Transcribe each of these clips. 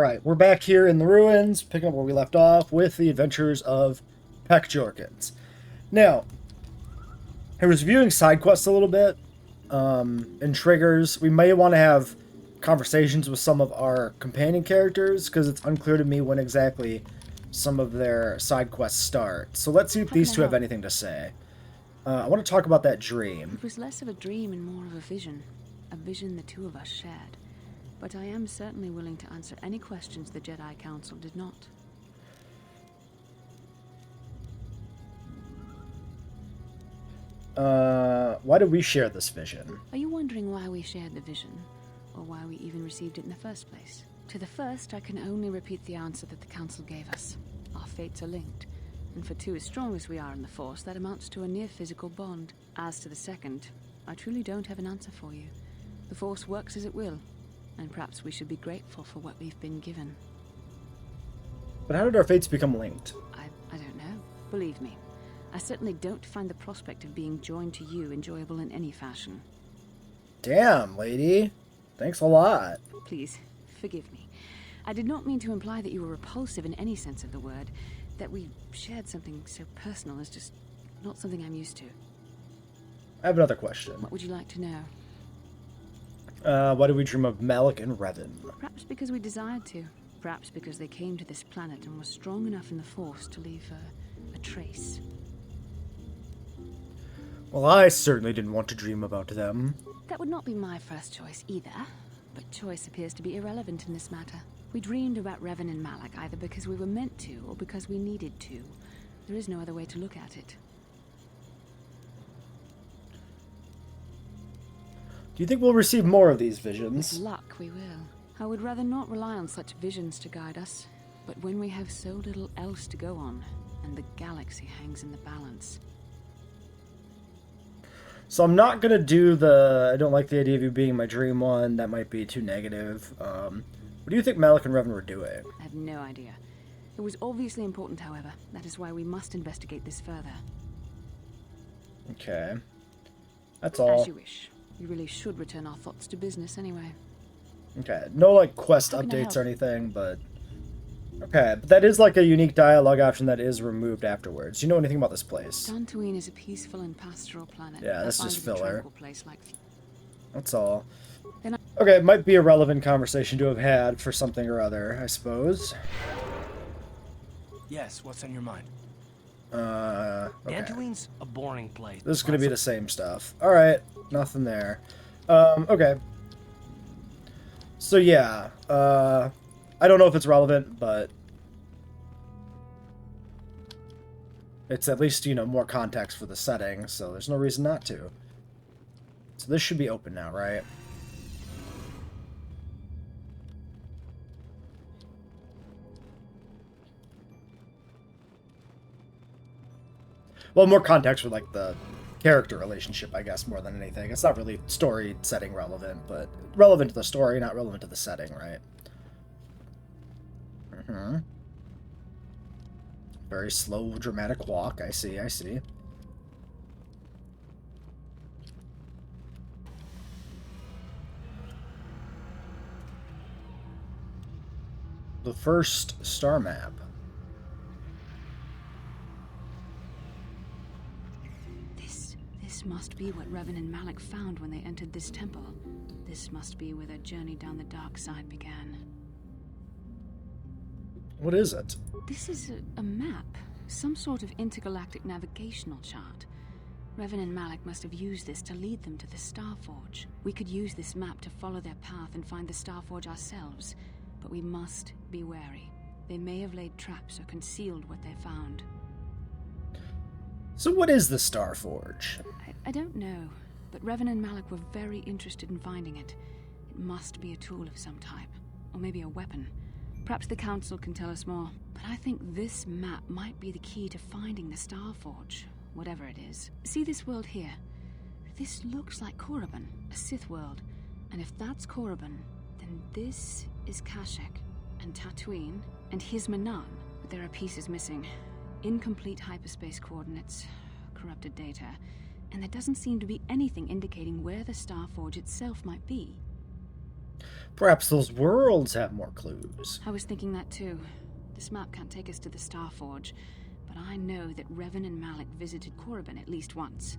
Alright, we're back here in the ruins, picking up where we left off with the adventures of Peck Jorkins. Now, I was viewing side quests a little bit, and triggers. We may want to have conversations with some of our companion characters, because it's unclear to me when exactly some of their side quests start. So let's see if these two have anything to say. I want to talk about that dream. It was less of a dream and more of a vision the two of us shared. But I am certainly willing to answer any questions the Jedi Council did not. Why did we share this vision? Are you wondering why we shared the vision? Or why we even received it in the first place? To the first, I can only repeat the answer that the Council gave us. Our fates are linked. And for two as strong as we are in the Force, that amounts to a near-physical bond. As to the second, I truly don't have an answer for you. The Force works as it will. And perhaps we should be grateful for what we've been given. But how did our fates become linked? I don't know. Believe me, I certainly don't find the prospect of being joined to you enjoyable in any fashion. Damn, lady. Thanks a lot. Please, forgive me. I did not mean to imply that you were repulsive in any sense of the word. That we shared something so personal is just not something I'm used to. I have another question. What would you like to know? Why did we dream of Malik and Revan? Perhaps because we desired to. Perhaps because they came to this planet and were strong enough in the Force to leave a trace. Well, I certainly didn't want to dream about them. That would not be my first choice either. But choice appears to be irrelevant in this matter. We dreamed about Revan and Malik either because we were meant to or because we needed to. There is no other way to look at it. Do you think we'll receive more of these visions? With luck, we will. I would rather not rely on such visions to guide us. But when we have so little else to go on, and the galaxy hangs in the balance. So I'm not gonna do I don't like the idea of you being my dream one. That might be too negative. What do you think Malik and Revan were doing? I have no idea. It was obviously important, however. That is why we must investigate this further. Okay. That's all. As you wish. We really should return our thoughts to business anyway. Okay. No, like, quest updates or anything, but... Okay, but that is, like, a unique dialogue option that is removed afterwards. Do you know anything about this place? Dantooine is a peaceful and pastoral planet. Yeah, that's just filler. Like... That's all. Okay, it might be a relevant conversation to have had for something or other, I suppose. Yes, what's on your mind? Okay. Dantooine's a boring place. This is gonna be the same stuff. Alright, nothing there. Okay. So yeah, I don't know if it's relevant, but it's at least, you know, more context for the setting, so there's no reason not to. So this should be open now, right? Well, more context for, like, the character relationship, I guess, more than anything. It's not really story setting relevant, but relevant to the story, not relevant to the setting, right? Mm-hmm. Very slow, dramatic walk. I see, I see. The first star map. This must be what Revan and Malik found when they entered this temple. This must be where their journey down the dark side began. What is it? This is a map. Some sort of intergalactic navigational chart. Revan and Malik must have used this to lead them to the Starforge. We could use this map to follow their path and find the Starforge ourselves. But we must be wary. They may have laid traps or concealed what they found. So what is the Starforge? I don't know, but Revan and Malik were very interested in finding it. It must be a tool of some type, or maybe a weapon. Perhaps the Council can tell us more, but I think this map might be the key to finding the Starforge, whatever it is. See this world here? This looks like Korriban, a Sith world, and if that's Korriban, then this is Kashyyyk, and Tatooine, and here's Manan, but there are pieces missing. Incomplete hyperspace coordinates, corrupted data, and there doesn't seem to be anything indicating where the Starforge itself might be. Perhaps those worlds have more clues. I was thinking that too. This map can't take us to the Starforge, but I know that Revan and Malik visited Korriban at least once.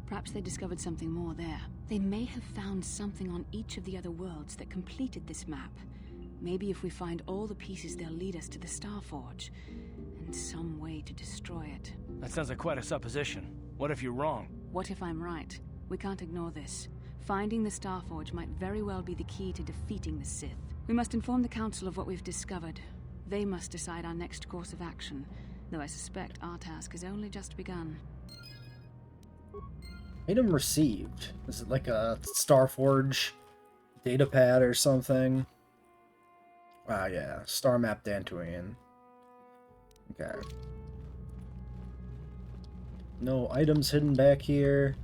Perhaps they discovered something more there. They may have found something on each of the other worlds that completed this map. Maybe if we find all the pieces, they'll lead us to the Starforge, and some way to destroy it. That sounds like quite a supposition. What if you're wrong? What if I'm right? We can't ignore this. Finding the Starforge might very well be the key to defeating the Sith. We must inform the Council of what we've discovered. They must decide our next course of action, though I suspect our task has only just begun. Item received. Is it like a Starforge datapad or something? Ah, yeah. Star map Dantooine. Okay. No items hidden back here.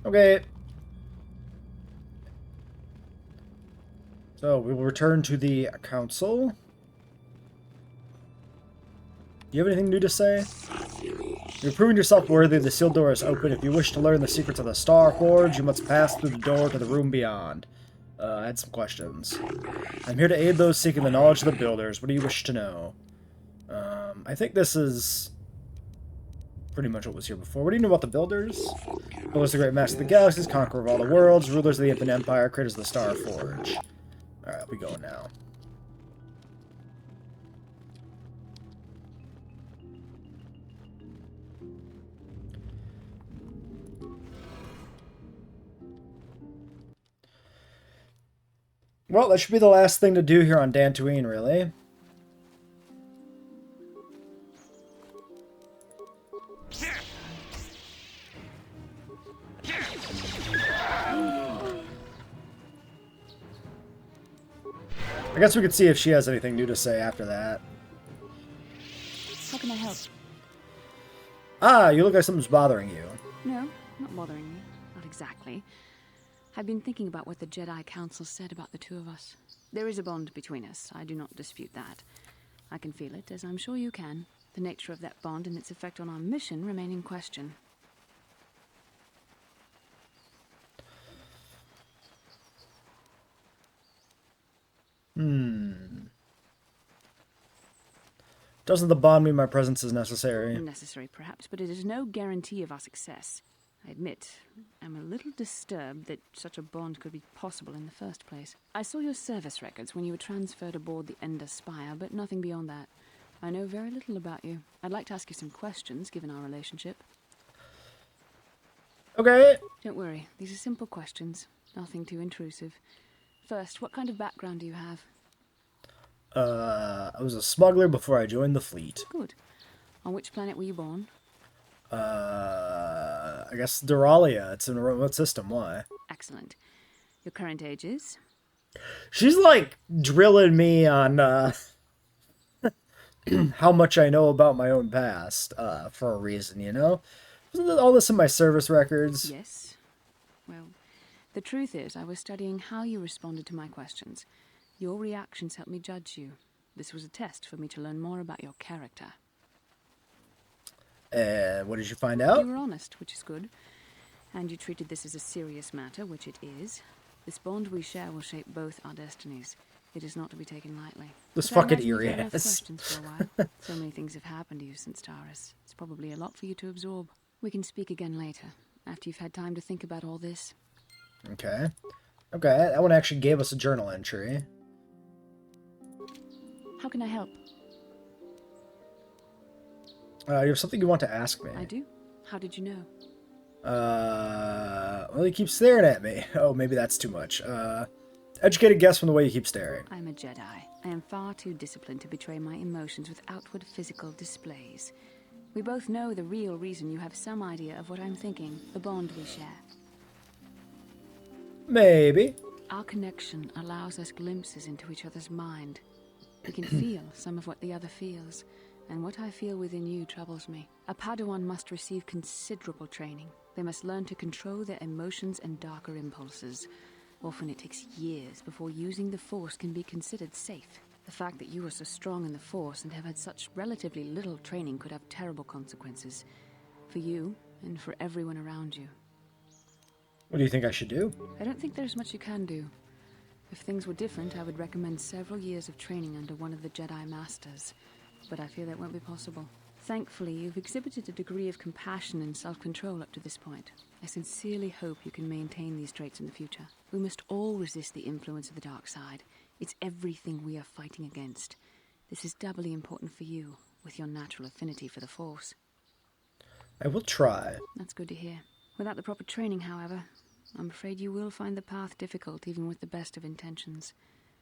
Okay. So, we will return to the council. Do you have anything new to say? You're proving yourself worthy. The sealed door is open. If you wish to learn the secrets of the Starforge, you must pass through the door to the room beyond. I had some questions. I'm here to aid those seeking the knowledge of the builders. What do you wish to know? I think this is pretty much what was here before. What do you know about the builders? Builders, the great master of the galaxies, conqueror of all the worlds, rulers of the infinite empire, creators of the Starforge. Alright, we go now. Well, that should be the last thing to do here on Dantooine, really. I guess we could see if she has anything new to say after that. How can I help? Ah, you look like something's bothering you. No, not bothering me. Not exactly. I've been thinking about what the Jedi Council said about the two of us. There is a bond between us. I do not dispute that. I can feel it, as I'm sure you can. The nature of that bond and its effect on our mission remain in question. Doesn't the bond mean my presence is necessary? Necessary, perhaps, but it is no guarantee of our success. I admit, I'm a little disturbed that such a bond could be possible in the first place. I saw your service records when you were transferred aboard the Ender Spire, but nothing beyond that. I know very little about you. I'd like to ask you some questions, given our relationship. Okay. Don't worry, these are simple questions. Nothing too intrusive. First, what kind of background do you have? I was a smuggler before I joined the fleet. Good. On which planet were you born? I guess Duralia. It's in a remote system. Why? Excellent. Your current age is? She's like drilling me on how much I know about my own past for a reason, you know? Wasn't all this in my service records? Yes. Well, the truth is, I was studying how you responded to my questions. Your reactions helped me judge you. This was a test for me to learn more about your character. What did you find out? You were honest, which is good. And you treated this as a serious matter, which it is. This bond we share will shape both our destinies. It is not to be taken lightly. This But I fucking imagine you've eerie had enough ass. questions for a while. So many things have happened to you since Taurus. It's probably a lot for you to absorb. We can speak again later, after you've had time to think about all this. Okay. Okay, that one actually gave us a journal entry. How can I help? You have something you want to ask me? I do. How did you know? Well, you keep staring at me. Oh, maybe that's too much. Educated guess from the way you keep staring. I'm a Jedi. I am far too disciplined to betray my emotions with outward physical displays. We both know the real reason you have some idea of what I'm thinking, the bond we share. Maybe. Our connection allows us glimpses into each other's mind. We can feel some of what the other feels, and what I feel within you troubles me. A Padawan must receive considerable training. They must learn to control their emotions and darker impulses. Often it takes years before using the Force can be considered safe. The fact that you are so strong in the Force and have had such relatively little training could have terrible consequences. For you, and for everyone around you. What do you think I should do? I don't think there's much you can do. If things were different, I would recommend several years of training under one of the Jedi Masters. But I fear that won't be possible. Thankfully, you've exhibited a degree of compassion and self-control up to this point. I sincerely hope you can maintain these traits in the future. We must all resist the influence of the dark side. It's everything we are fighting against. This is doubly important for you, with your natural affinity for the Force. I will try. That's good to hear. Without the proper training, however, I'm afraid you will find the path difficult even with the best of intentions.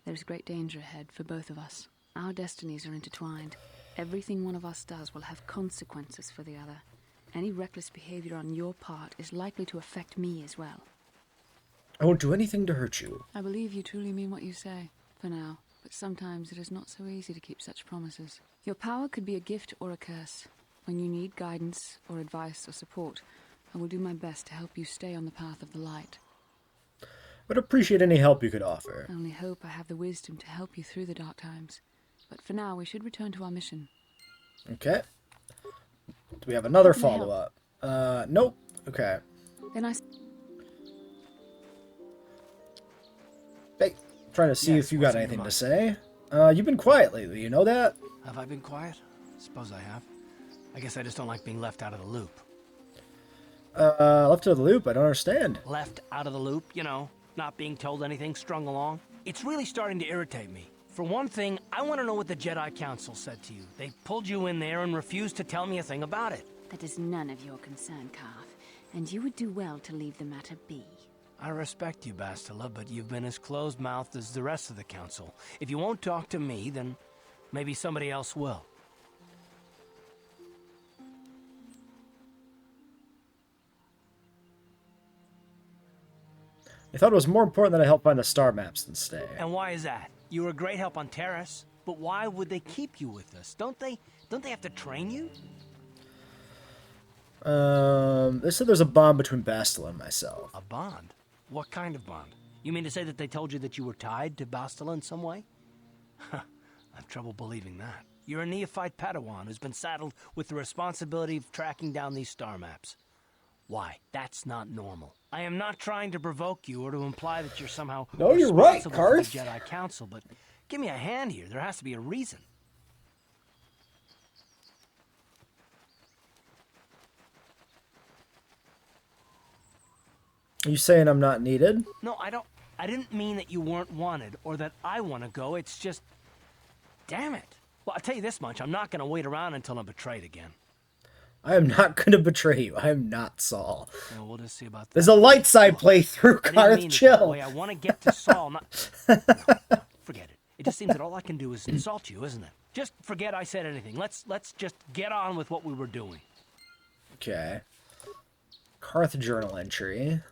There is great danger ahead for both of us. Our destinies are intertwined. Everything one of us does will have consequences for the other. Any reckless behavior on your part is likely to affect me as well. I won't do anything to hurt you. I believe you truly mean what you say, for now, but sometimes it is not so easy to keep such promises. Your power could be a gift or a curse. When you need guidance or advice or support, I will do my best to help you stay on the path of the light. Would appreciate any help you could offer. I only hope I have the wisdom to help you through the dark times. But for now, we should return to our mission. Okay. Do we have another How can I help? follow-up? Nope. Okay. Then Hey, trying to see Yes, if you what's got on your anything to mind? say. You've been quiet lately, you know that? Have I been quiet? Suppose I have. I guess I just don't like being left out of the loop. Left to the loop, I don't understand. Left out of the loop, you know, not being told anything, strung along. It's really starting to irritate me. For one thing, I want to know what the Jedi Council said to you. They pulled you in there and refused to tell me a thing about it. that is none of your concern, Carth, and you would do well to leave the matter be. I respect you, Bastila, but you've been as closed-mouthed as the rest of the Council. If you won't talk to me, then maybe somebody else will. I thought it was more important that I help find the star maps than stay. And why is that? You were a great help on Terrace, but why would they keep you with us? Don't they have to train you? They said there's a bond between Bastila and myself. A bond? What kind of bond? You mean to say that they told you that you were tied to Bastila in some way? I have trouble believing that. You're a neophyte Padawan who's been saddled with the responsibility of tracking down these star maps. Why? That's not normal. I am not trying to provoke you or to imply that you're somehow No, you're right, responsible for the Karth. Jedi Council, but give me a hand here. There has to be a reason. Are you saying I'm not needed? No, I didn't mean that you weren't wanted or that I want to go. It's just... Damn it. Well, I'll tell you this much. I'm not going to wait around until I'm betrayed again. I am not going to betray you. I am not Saul. Yeah, we'll just see about that. There's a light side playthrough, I didn't mean Karth. it that Chill. way. I want to get to Saul, not... No, forget it. It just seems that all I can do is insult you, isn't it? Just forget I said anything. Let's just get on with what we were doing. Okay. Karth journal entry.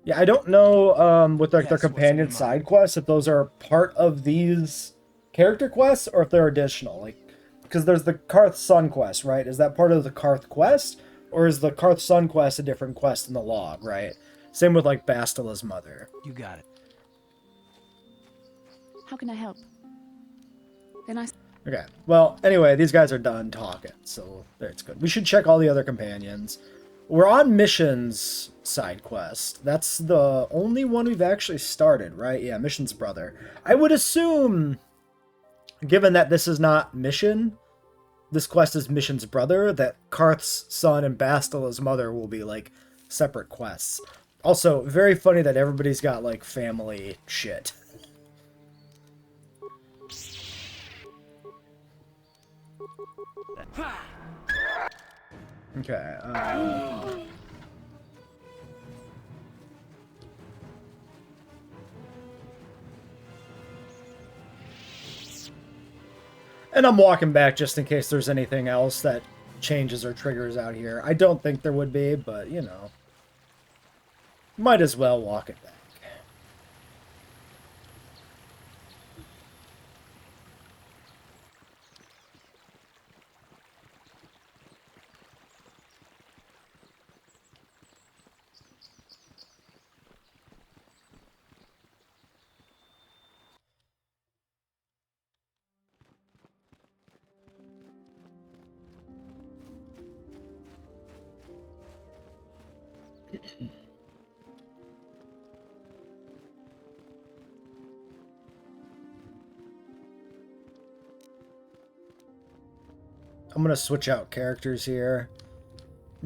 Yeah, I don't know with like their Yes, what's on companion your mind? side quests if those are part of these character quests or if they're additional. Like, because there's the Karth Sun quest, right? Is that part of the Karth quest, or is the Karth Sun quest a different quest in the log, right? Same with like Bastila's mother. You got it. How can I help? Then I... Okay. Well, anyway, these guys are done talking, so it's good. We should check all the other companions. We're on Mission's side quest. That's the only one we've actually started, right? Yeah, Mission's brother. I would assume, given that this is not Mission, this quest is Mission's brother, that Karth's son and Bastila's mother will be, like, separate quests. Also, very funny that everybody's got, like, family shit. Okay, and I'm walking back just in case there's anything else that changes or triggers out here. I don't think there would be, but, you know. Might as well walk it back. I'm going to switch out characters here.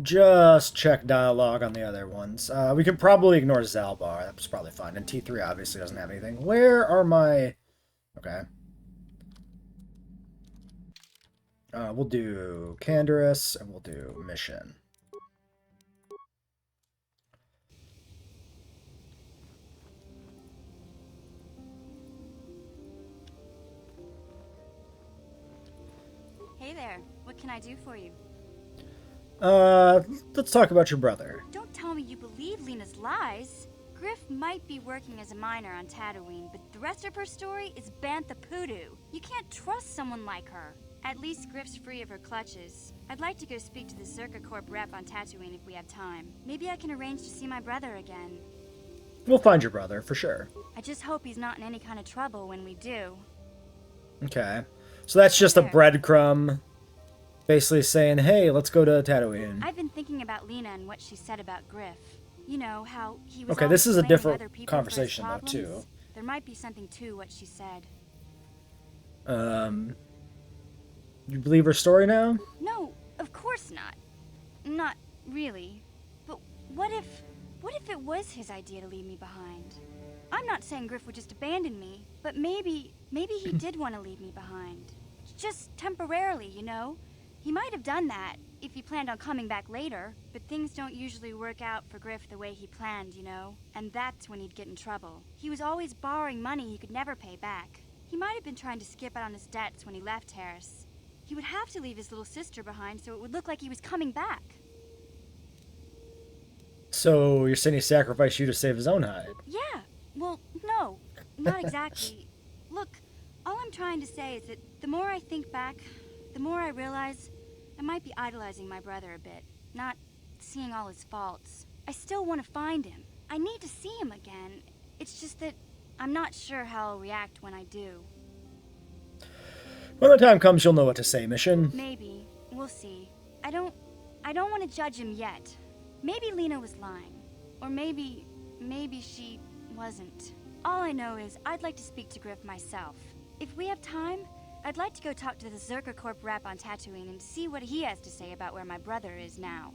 Just check dialogue on the other ones. We can probably ignore Zalbar. That's probably fine. And T3 obviously doesn't have anything. Where are my... Okay. We'll do Canderous, and we'll do Mission. Hey there, what can I do for you? Let's talk about your brother. Don't tell me you believe Lena's lies. Griff might be working as a miner on Tatooine, but the rest of her story is Bantha Poodoo. You can't trust someone like her. At least Griff's free of her clutches. I'd like to go speak to the Zerka Corp rep on Tatooine if we have time. Maybe I can arrange to see my brother again. We'll find your brother, for sure. I just hope he's not in any kind of trouble when we do. Okay. So that's just a breadcrumb. Basically saying, hey, let's go to Tatooine. I've been thinking about Lena and what she said about Griff. You know, how he was Okay, this is a always blaming different other people for his conversation, though, problems. too. There might be something to what she said. You believe her story now? No, of course not. Not really. But what if it was his idea to leave me behind? I'm not saying Griff would just abandon me, but maybe he did want to leave me behind. Just temporarily, you know? He might have done that if he planned on coming back later, but things don't usually work out for Griff the way he planned, you know? And that's when he'd get in trouble. He was always borrowing money he could never pay back. He might have been trying to skip out on his debts when he left Harris. He would have to leave his little sister behind so it would look like he was coming back. So you're saying he sacrificed you to save his own hide? Yeah, well, no, not exactly. Look, all I'm trying to say is that the more I think back, the more I realize I might be idolizing my brother a bit, not seeing all his faults. I still want to find him. I need to see him again. It's just that I'm not sure how I'll react when I do. When the time comes, you'll know what to say, Mission. Maybe. We'll see. I don't want to judge him yet. Maybe Lena was lying. Or maybe she wasn't. All I know is I'd like to speak to Griff myself. If we have time, I'd like to go talk to the Zerka Corp rep on Tatooine and see what he has to say about where my brother is now.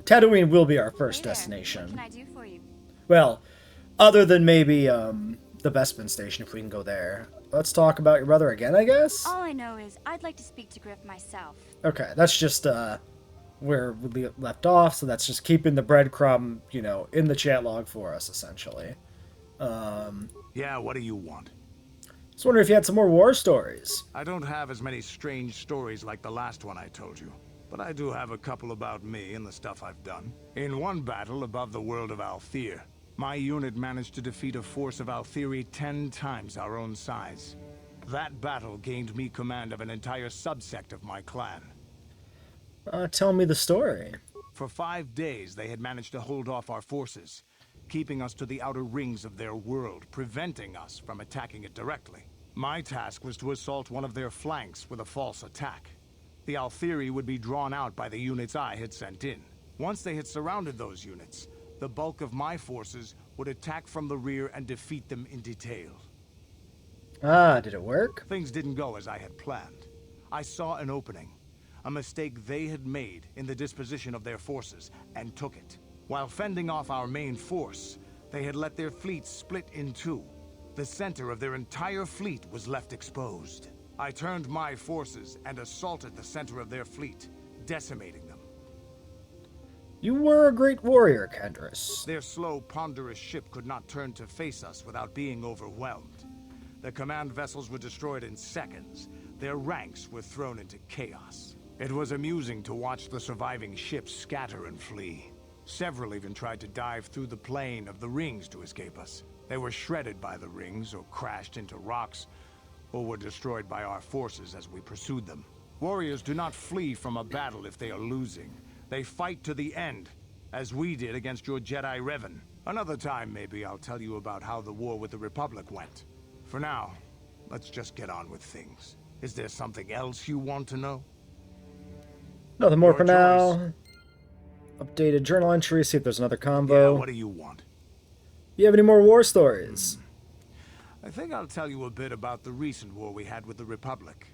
Tatooine will be our first Hey there. destination. What can I do for you? Well, other than maybe the Bespin station, if we can go there. Let's talk about your brother again, I guess? All I know is I'd like to speak to Griff myself. Okay, that's just where we left off, so that's just keeping the breadcrumb, you know, in the chat log for us, essentially. Yeah, what do you want? Just wondering if you had some more war stories. I don't have as many strange stories like the last one I told you, but I do have a couple about me and the stuff I've done. In one battle above the world of Althir, my unit managed to defeat a force of Althiri 10 times our own size. That battle gained me command of an entire subsect of my clan. Tell me the story. For 5 days, they had managed to hold off our forces, keeping us to the outer rings of their world, preventing us from attacking it directly. My task was to assault one of their flanks with a false attack. The Althiri would be drawn out by the units I had sent in. Once they had surrounded those units, the bulk of my forces would attack from the rear and defeat them in detail. Did it work? Things didn't go as I had planned. I saw an opening, a mistake they had made in the disposition of their forces, and took it. While fending off our main force, they had let their fleet split in two. The center of their entire fleet was left exposed. I turned my forces and assaulted the center of their fleet, decimating them. You were a great warrior, Kendris. Their slow, ponderous ship could not turn to face us without being overwhelmed. The command vessels were destroyed in seconds. Their ranks were thrown into chaos. It was amusing to watch the surviving ships scatter and flee. Several even tried to dive through the plane of the rings to escape us. They were shredded by the rings, or crashed into rocks, or were destroyed by our forces as we pursued them. Warriors do not flee from a battle if they are losing. They fight to the end, as we did against your Jedi Revan. Another time, maybe, I'll tell you about how the war with the Republic went. For now, let's just get on with things. Is there something else you want to know? Nothing more Your for choice. now. Updated journal entry, see if there's another Yeah, combo. what do you want? You have any more war stories? I think I'll tell you a bit about the recent war we had with the Republic.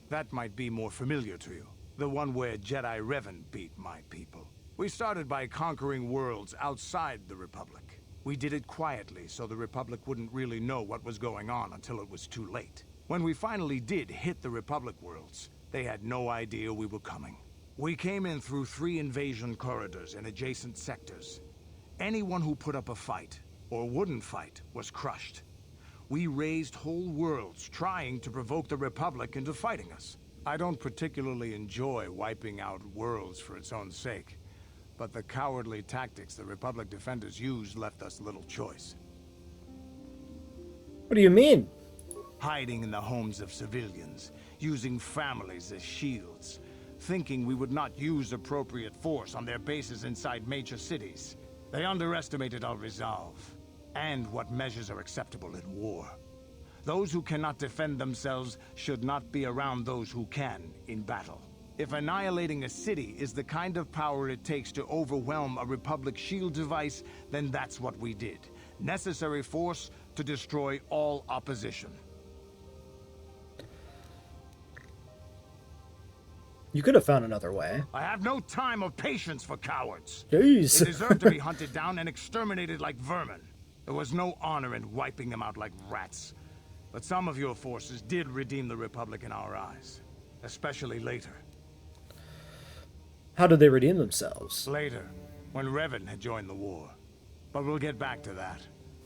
That might be more familiar to you. The one where Jedi Revan beat my people. We started by conquering worlds outside the Republic. We did it quietly so the Republic wouldn't really know what was going on until it was too late. When we finally did hit the Republic worlds, they had no idea we were coming. We came in through 3 invasion corridors in adjacent sectors. Anyone who put up a fight, or wouldn't fight, was crushed. We raised whole worlds trying to provoke the Republic into fighting us. I don't particularly enjoy wiping out worlds for its own sake, but the cowardly tactics the Republic defenders used left us little choice. What do you mean? Hiding in the homes of civilians, using families as shields, thinking we would not use appropriate force on their bases inside major cities. They underestimated our resolve, and what measures are acceptable in war. Those who cannot defend themselves should not be around those who can in battle. If annihilating a city is the kind of power it takes to overwhelm a Republic shield device, then that's what we did. Necessary force to destroy all opposition. You could have found another way. I have no time or patience for cowards. Jeez. They deserve to be hunted down and exterminated like vermin. There was no honor in wiping them out like rats. But some of your forces did redeem the Republic in our eyes. Especially later. How did they redeem themselves? Later, when Revan had joined the war. But we'll get back to that.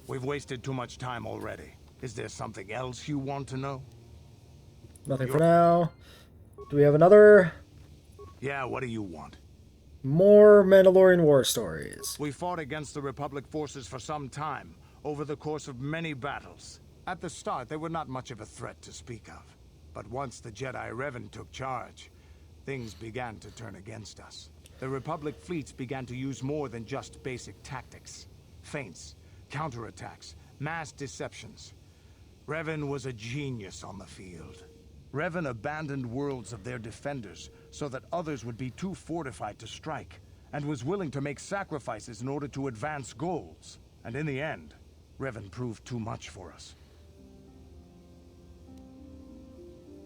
We've wasted too much time already. Is there something else you want to know? Nothing for now. Do we have another? Yeah, what do you want? More Mandalorian war stories. We fought against the Republic forces for some time, over the course of many battles. At the start, they were not much of a threat to speak of. But once the Jedi Revan took charge, things began to turn against us. The Republic fleets began to use more than just basic tactics. Feints, counterattacks, mass deceptions. Revan was a genius on the field. Revan abandoned worlds of their defenders so that others would be too fortified to strike, and was willing to make sacrifices in order to advance goals. And in the end, Revan proved too much for us.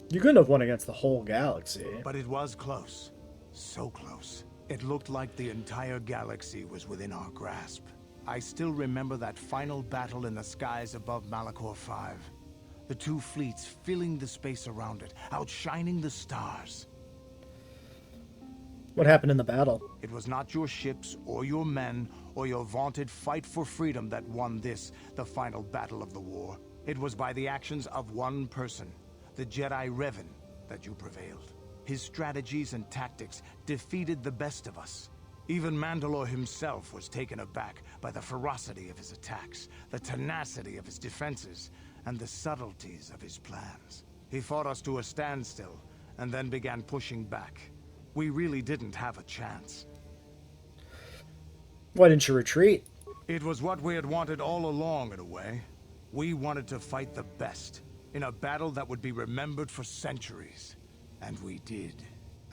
You couldn't have won against the whole galaxy. But it was close. So close. It looked like the entire galaxy was within our grasp. I still remember that final battle in the skies above Malachor 5. The 2 fleets filling the space around it, outshining the stars. What happened in the battle? It was not your ships, or your men, or your vaunted fight for freedom that won this, the final battle of the war. It was by the actions of one person, the Jedi Revan, that you prevailed. His strategies and tactics defeated the best of us. Even Mandalore himself was taken aback by the ferocity of his attacks, the tenacity of his defenses, and the subtleties of his plans. He fought us to a standstill, and then began pushing back. We really didn't have a chance. Why didn't you retreat? It was what we had wanted all along, in a way. We wanted to fight the best, in a battle that would be remembered for centuries. And we did.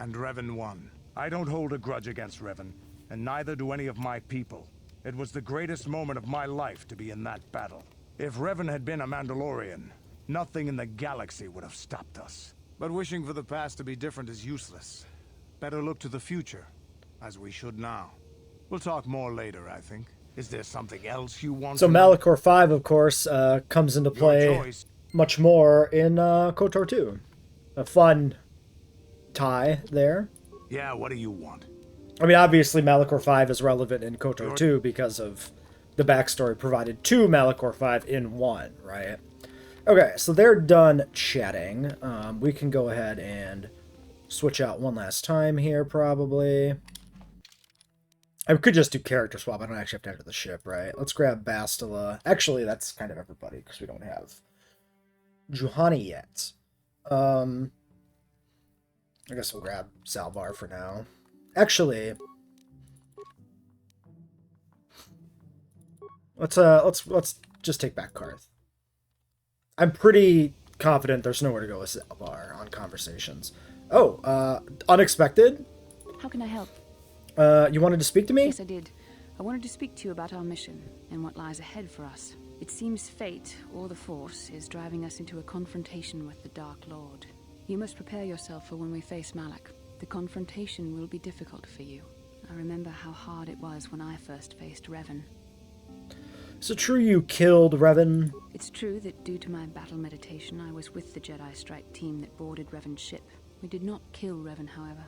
And Revan won. I don't hold a grudge against Revan, and neither do any of my people. It was the greatest moment of my life to be in that battle. If Revan had been a Mandalorian, nothing in the galaxy would have stopped us. But wishing for the past to be different is useless. Better look to the future, as we should now. We'll talk more later, I think. Is there something else you want So to know? Malachor 5, of course, comes into Your play choice. much more in KOTOR 2. A fun tie there. Yeah, what do you want? I mean, obviously Malachor 5 is relevant in KOTOR 2 because of the backstory provided to Malachor 5 in 1, right? Okay, so they're done chatting. We can go ahead and switch out one last time here, probably. I could just do character swap. I don't actually have to enter the ship, right? Let's grab Bastila. Actually, that's kind of everybody, because we don't have Juhani yet. I guess we'll grab Salvar for now. Actually, let's just take back Karth. I'm pretty confident there's nowhere to go with Salvar on conversations. Oh, unexpected? How can I help? You wanted to speak to me? Yes, I did. I wanted to speak to you about our mission and what lies ahead for us. It seems fate, or the Force, is driving us into a confrontation with the Dark Lord. You must prepare yourself for when we face Malak. The confrontation will be difficult for you. I remember how hard it was when I first faced Revan. Is it true you killed Revan? It's true that due to my battle meditation, I was with the Jedi strike team that boarded Revan's ship. We did not kill Revan, however.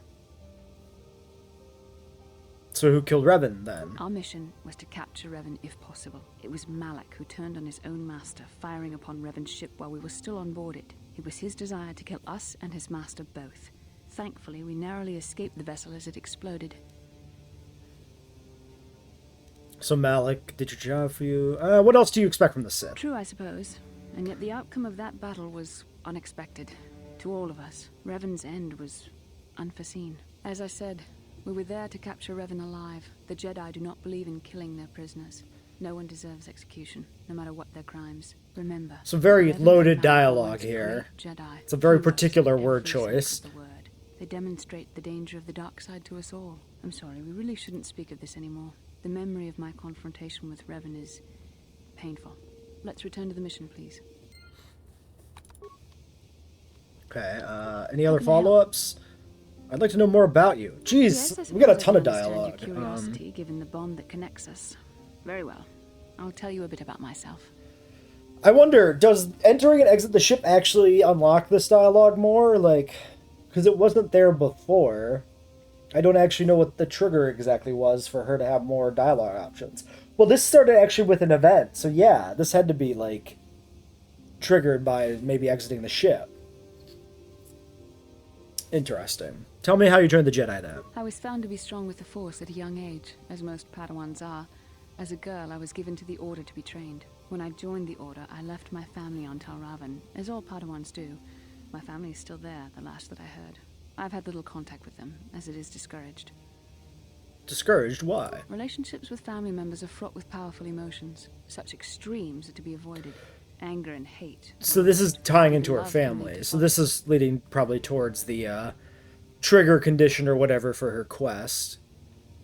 So who killed Revan, then? Our mission was to capture Revan if possible. It was Malak who turned on his own master, firing upon Revan's ship while we were still on board it. It was his desire to kill us and his master both. Thankfully, we narrowly escaped the vessel as it exploded. So Malak did your job for you. What else do you expect from the Sith? True, I suppose. And yet the outcome of that battle was unexpected. To all of us. Revan's end was unforeseen. As I said, we were there to capture Revan alive. The Jedi do not believe in killing their prisoners. No one deserves execution, no matter what their crimes. Remember, Some very Revan loaded and Malak dialogue were here. great Jedi. It's a very Who particular loves word every choice. sense of the word. They demonstrate the danger of the dark side to us all. I'm sorry, we really shouldn't speak of this anymore. The memory of my confrontation with Revan is painful. Let's return to the mission, please. Okay, any other follow-ups? I'd like to know more about you. Jeez, Yes, I we got a suppose I ton of can understand dialogue. your curiosity, given the bond that connects us. Very well. I'll tell you a bit about myself. I wonder, does entering and exit the ship actually unlock this dialogue more? Like, because it wasn't there before. I don't actually know what the trigger exactly was for her to have more dialogue options. Well, this started actually with an event, so yeah, this had to be, like, triggered by maybe exiting the ship. Interesting. Tell me how you joined the Jedi, then. I was found to be strong with the Force at a young age, as most Padawans are. As a girl, I was given to the Order to be trained. When I joined the Order, I left my family on Tal Ravan, as all Padawans do. My family is still there, the last that I heard. I've had little contact with them, as it is discouraged. Discouraged? Why? Relationships with family members are fraught with powerful emotions. Such extremes are to be avoided. Anger and hate. So this is tying into her Love can lead family. to So this is leading probably towards the trigger condition or whatever for her quest.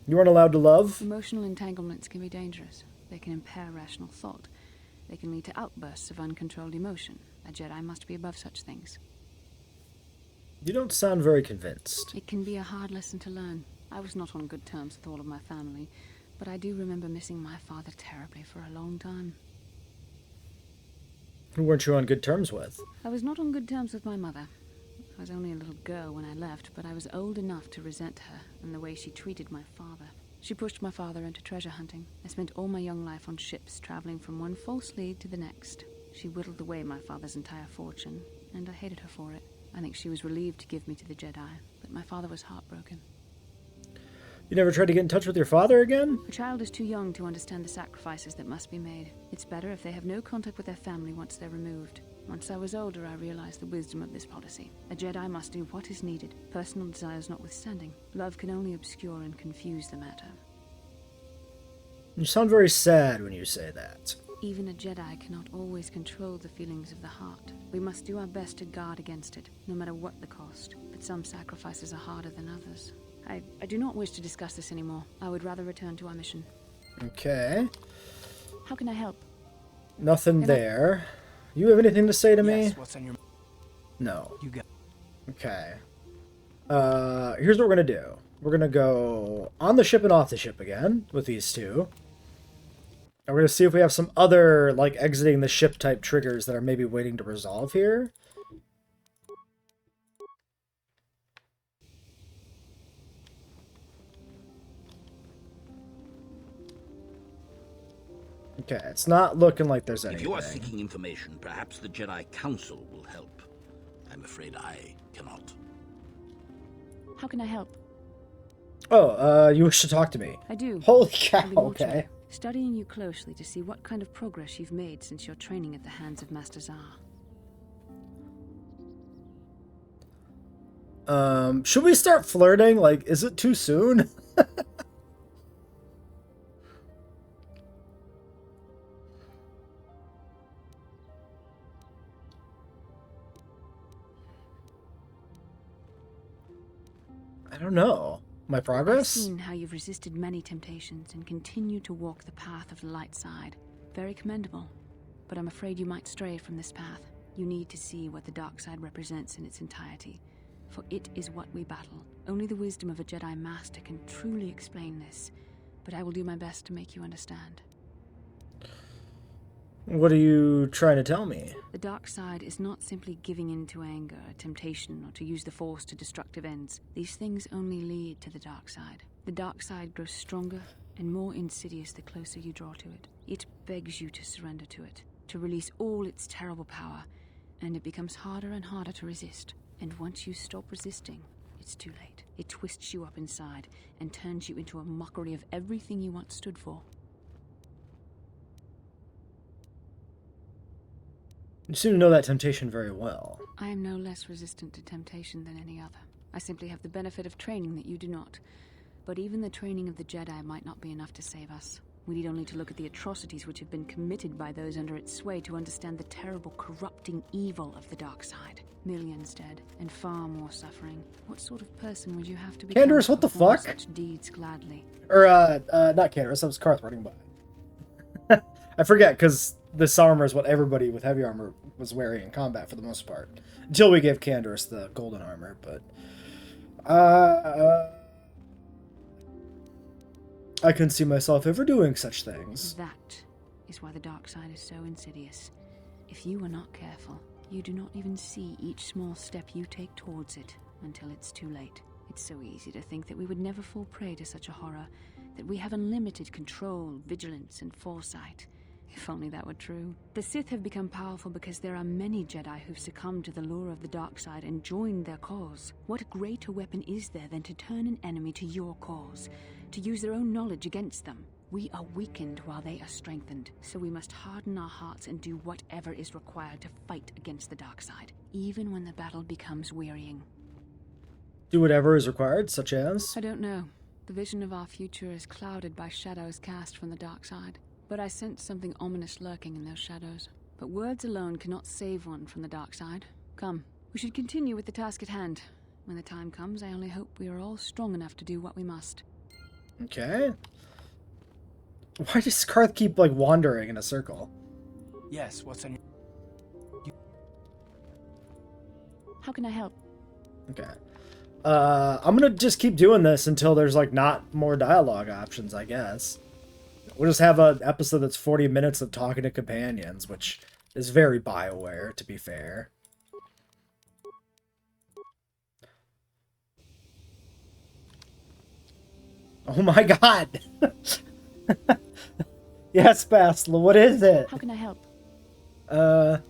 You weren't allowed to love? Emotional entanglements can be dangerous. They can impair rational thought. They can lead to outbursts of uncontrolled emotion. A Jedi must be above such things. You don't sound very convinced. It can be a hard lesson to learn. I was not on good terms with all of my family, but I do remember missing my father terribly for a long time. Who weren't you on good terms with? I was not on good terms with my mother. I was only a little girl when I left, but I was old enough to resent her and the way she treated my father. She pushed my father into treasure hunting. I spent all my young life on ships, traveling from one false lead to the next. She whittled away my father's entire fortune, and I hated her for it. I think she was relieved to give me to the Jedi, but my father was heartbroken. You never tried to get in touch with your father again? A child is too young to understand the sacrifices that must be made. It's better if they have no contact with their family once they're removed. Once I was older, I realized the wisdom of this policy. A Jedi must do what is needed, personal desires notwithstanding. Love can only obscure and confuse the matter. You sound very sad when you say that. Even a Jedi cannot always control the feelings of the heart. We must do our best to guard against it, no matter what the cost. But some sacrifices are harder than others. I do not wish to discuss this anymore. I would rather return to our mission. Okay. How can I help? Nothing Can I- there. You have anything to say to me? Yes, what's on your... No. You got... Okay. Here's what we're gonna do. We're gonna go on the ship and off the ship again with these two. And we're gonna see if we have some other, like, exiting the ship type triggers that are maybe waiting to resolve here. Okay, it's not looking like there's anything. If you are seeking information, perhaps the Jedi Council will help. I'm afraid I cannot. How can I help? Oh, you wish to talk to me? I do. Holy I'll be cow, watching, okay. studying you closely to see what kind of progress you've made since your training at the hands of Master Zar. Should we start flirting? Like, is it too soon? I don't know. My I've progress? seen how you've resisted many temptations and continue to walk the path of the light side. Very commendable. But I'm afraid you might stray from this path. You need to see what the dark side represents in its entirety. For it is what we battle. Only the wisdom of a Jedi Master can truly explain this. But I will do my best to make you understand. What are you trying to tell me? The dark side is not simply giving in to anger, temptation, or to use the Force to destructive ends. These things only lead to the dark side. The dark side grows stronger and more insidious the closer you draw to it. It begs you to surrender to it, to release all its terrible power, and it becomes harder and harder to resist. And once you stop resisting, it's too late. It twists you up inside and turns you into a mockery of everything you once stood for. You seem to know that temptation very well. I am no less resistant to temptation than any other. I simply have the benefit of training that you do not. But even the training of the Jedi might not be enough to save us. We need only to look at the atrocities which have been committed by those under its sway to understand the terrible, corrupting evil of the dark side. Millions dead, and far more suffering. What sort of person would you have to be? Canderous, what the fuck? Such deeds gladly. Or, not Canderous, that was Karth running by. I forget, because this armor is what everybody with heavy armor was wearing in combat for the most part. Until we gave Canderous the golden armor, but... I couldn't see myself ever doing such things. That is why the dark side is so insidious. If you are not careful, you do not even see each small step you take towards it until it's too late. It's so easy to think that we would never fall prey to such a horror, that we have unlimited control, vigilance, and foresight. If only that were true. The Sith have become powerful because there are many Jedi who've succumbed to the lure of the dark side and joined their cause. What greater weapon is there than to turn an enemy to your cause, to use their own knowledge against them? We are weakened while they are strengthened, so we must harden our hearts and do whatever is required to fight against the dark side, even when the battle becomes wearying. Do whatever is required, such as? I don't know. The vision of our future is clouded by shadows cast from the dark side. But I sense something ominous lurking in those shadows. But words alone cannot save one from the dark side. Come, we should continue with the task at hand. When the time comes, I only hope we are all strong enough to do what we must. Okay. Why does Karth keep, like, wandering in a circle? Yes, what's on your... How can I help? Okay. I'm gonna just keep doing this until there's, like, not more dialogue options, I guess. We'll just have an episode that's 40 minutes of talking to companions, which is very BioWare, to be fair. Oh my god! Yes, Bastila, what is it? How can I help? Why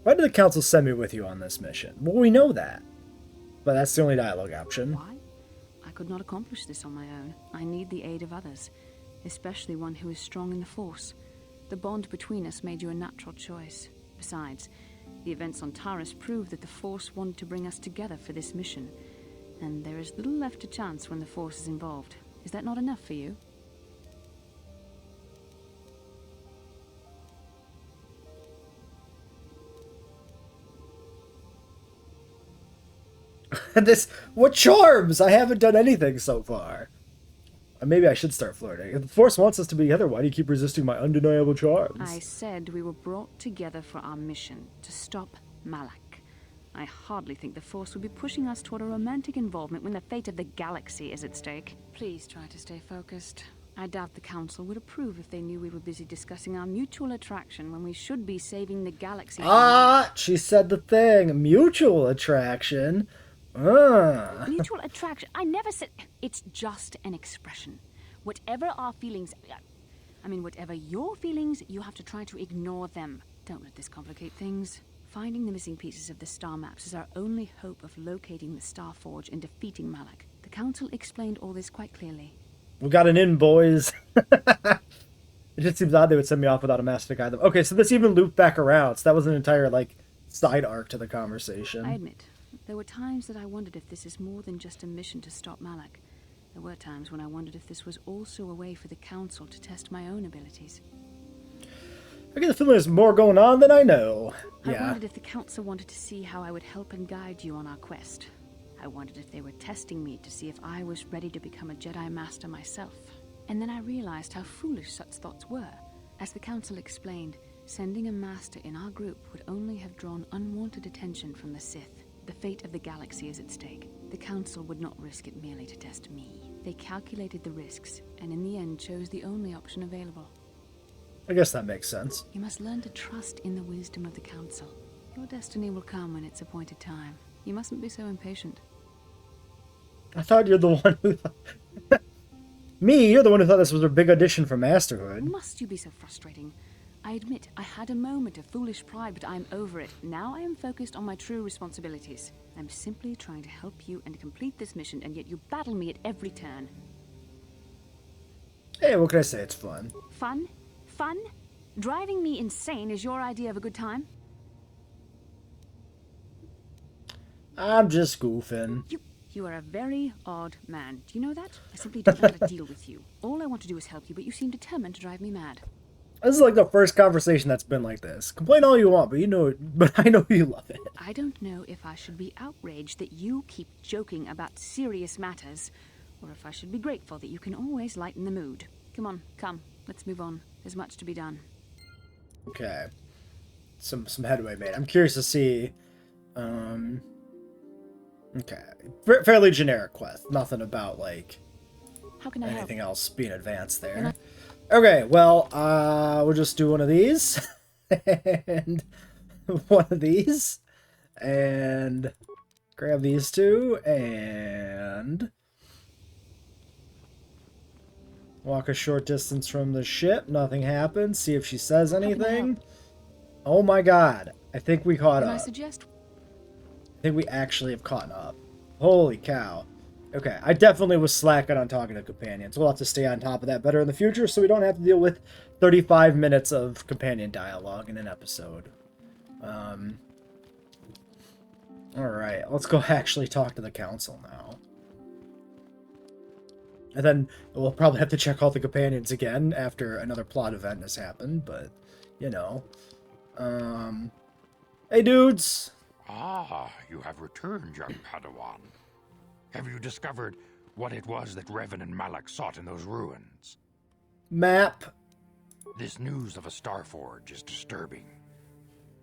did the council send me with you on this mission? Well, we know that. But that's the only dialogue option. Why? I could not accomplish this on my own. I need the aid of others. Especially one who is strong in the Force. The bond between us made you a natural choice. Besides, the events on Taris prove that the Force wanted to bring us together for this mission. And there is little left to chance when the Force is involved. Is that not enough for you? What charms? I haven't done anything so far. Maybe I should start flirting. If the Force wants us to be together, why do you keep resisting my undeniable charms? I said we were brought together for our mission, to stop Malak. I hardly think the Force would be pushing us toward a romantic involvement when the fate of the galaxy is at stake. Please try to stay focused. I doubt the Council would approve if they knew we were busy discussing our mutual attraction when we should be saving the galaxy. Ah, she said the thing. Mutual attraction. Mutual attraction? I never said... It's just an expression. Whatever our feelings... whatever your feelings, you have to try to ignore them. Don't let this complicate things. Finding the missing pieces of the star maps is our only hope of locating the Star Forge and defeating Malak. The Council explained all this quite clearly. We got an in, boys. It just seems odd they would send me off without a master to guide them. Okay, so this even looped back around. So that was an entire, like, side arc to the conversation. I admit, there were times that I wondered if this is more than just a mission to stop Malak. There were times when I wondered if this was also a way for the Council to test my own abilities. I get the feeling there's more going on than I know. I Yeah. wondered if the Council wanted to see how I would help and guide you on our quest. I wondered if they were testing me to see if I was ready to become a Jedi Master myself. And then I realized how foolish such thoughts were. As the Council explained, sending a Master in our group would only have drawn unwanted attention from the Sith. The fate of the galaxy is at stake. The Council would not risk it merely to test me. They calculated the risks, and in the end chose the only option available. I guess that makes sense. You must learn to trust in the wisdom of the Council. Your destiny will come when it's appointed time. You mustn't be so impatient. I thought you're the one who... Me, you're the one who thought this was a big audition for Masterhood. Must you be so frustrating? I admit, I had a moment of foolish pride, but I'm over it. Now I am focused on my true responsibilities. I'm simply trying to help you and complete this mission, and yet you battle me at every turn. Hey, what can I say? It's fun. Fun? Fun? Driving me insane is your idea of a good time? I'm just goofing. You are a very odd man. Do you know that? I simply don't know how to deal with you. All I want to do is help you, but you seem determined to drive me mad. This is like the first conversation that's been like this. Complain all you want, but I know you love it. I don't know if I should be outraged that you keep joking about serious matters, or if I should be grateful that you can always lighten the mood. Come on, come. Let's move on. There's much to be done. Okay. Some headway made. I'm curious to see... Okay. Fairly generic quest. Nothing about, like, How can I help? anything else being advanced there. Okay, well, we'll just do one of these. And one of these. And grab these two. And walk a short distance from the ship. Nothing happens. See if she says anything. Oh my god. I think we caught up. I think we actually have caught up. Holy cow. Okay, I definitely was slacking on talking to companions. We'll have to stay on top of that better in the future so we don't have to deal with 35 minutes of companion dialogue in an episode. Alright, let's go actually talk to the council now. And then we'll probably have to check all the companions again after another plot event has happened, but, you know. Hey dudes! Ah, you have returned, young Padawan. Have you discovered what it was that Revan and Malak sought in those ruins? Map. This news of a Starforge is disturbing.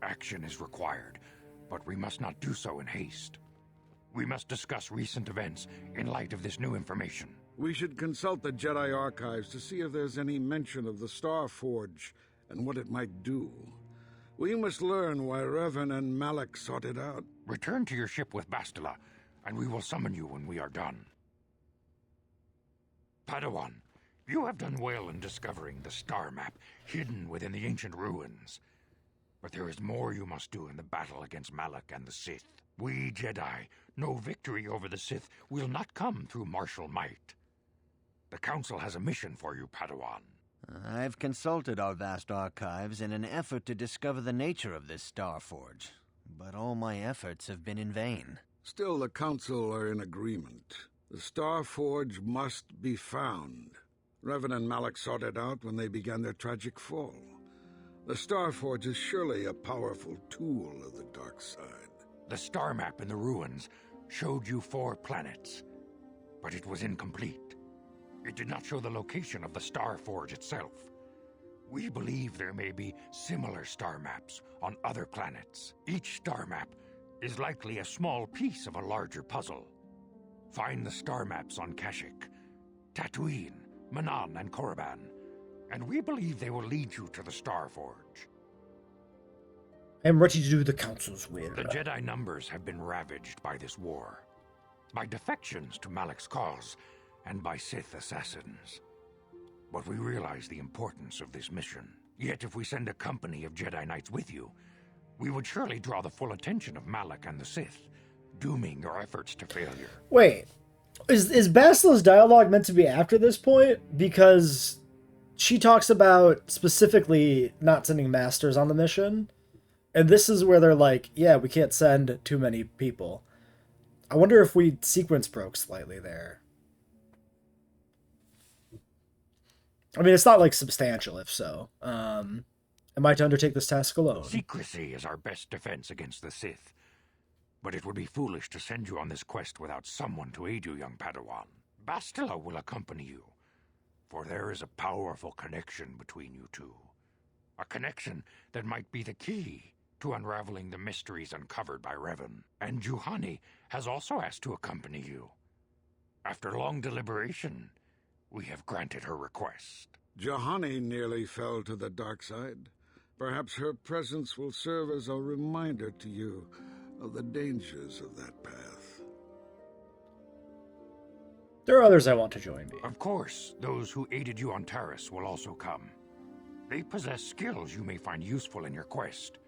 Action is required, but we must not do so in haste. We must discuss recent events in light of this new information. We should consult the Jedi archives to see if there's any mention of the Starforge and what it might do. We must learn why Revan and Malak sought it out. Return to your ship with Bastila, and we will summon you when we are done. Padawan, you have done well in discovering the star map hidden within the ancient ruins. But there is more you must do in the battle against Malak and the Sith. We Jedi know victory over the Sith will not come through martial might. The Council has a mission for you, Padawan. I've consulted our vast archives in an effort to discover the nature of this Starforge, but all my efforts have been in vain. Still, the Council are in agreement. The Starforge must be found. Revan and Malak sought it out when they began their tragic fall. The Starforge is surely a powerful tool of the dark side. The star map in the ruins showed you 4 planets, but it was incomplete. It did not show the location of the Starforge itself. We believe there may be similar star maps on other planets. Each star map is likely a small piece of a larger puzzle. Find the star maps on Kashyyyk, Tatooine, Manan, and Korriban, and we believe they will lead you to the Starforge. I am ready to do the Council's will. The Jedi numbers have been ravaged by this war, by defections to Malak's cause, and by Sith assassins. But we realize the importance of this mission. Yet if we send a company of Jedi Knights with you, we would surely draw the full attention of Malak and the Sith, dooming your efforts to failure. Wait, is Bastila's dialogue meant to be after this point? Because she talks about specifically not sending masters on the mission, and this is where they're like, yeah, we can't send too many people. I wonder if we sequence broke slightly there. I mean, it's not, like, substantial, if so. Am I to undertake this task alone? Secrecy is our best defense against the Sith. But it would be foolish to send you on this quest without someone to aid you, young Padawan. Bastila will accompany you, for there is a powerful connection between you two. A connection that might be the key to unraveling the mysteries uncovered by Revan. And Juhani has also asked to accompany you. After long deliberation, we have granted her request. Juhani nearly fell to the dark side. Perhaps her presence will serve as a reminder to you of the dangers of that path. There are others I want to join me. Of course, those who aided you on Taris will also come. They possess skills you may find useful in your quest.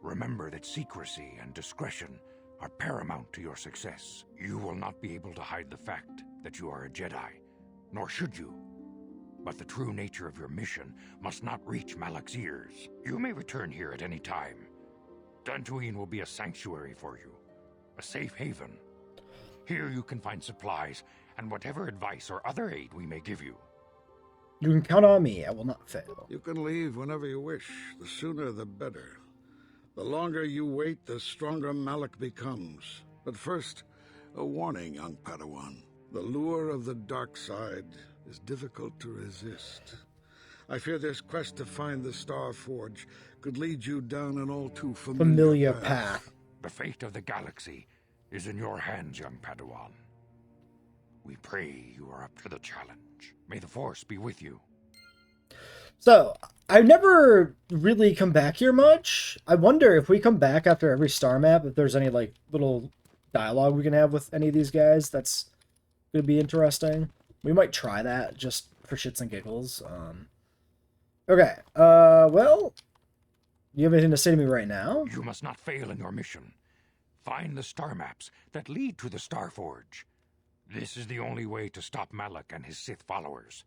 Remember that secrecy and discretion are paramount to your success. You will not be able to hide the fact that you are a Jedi, nor should you. But the true nature of your mission must not reach Malak's ears. You may return here at any time. Dantooine will be a sanctuary for you, a safe haven. Here you can find supplies and whatever advice or other aid we may give you. You can count on me. I will not fail. You can leave whenever you wish. The sooner the better. The longer you wait, the stronger Malak becomes. But first, a warning, young Padawan. The lure of the dark side is difficult to resist. I fear this quest to find the Star Forge could lead you down an all too familiar path. The fate of the galaxy is in your hands, young Padawan. We pray you are up to the challenge. May the Force be with you. So, I've never really come back here much. I wonder if we come back after every star map, if there's any, like, little dialogue we can have with any of these guys. That's going to be interesting. We might try that, just for shits and giggles. Okay, well, do you have anything to say to me right now? You must not fail in your mission. Find the star maps that lead to the Star Forge. This is the only way to stop Malak and his Sith followers.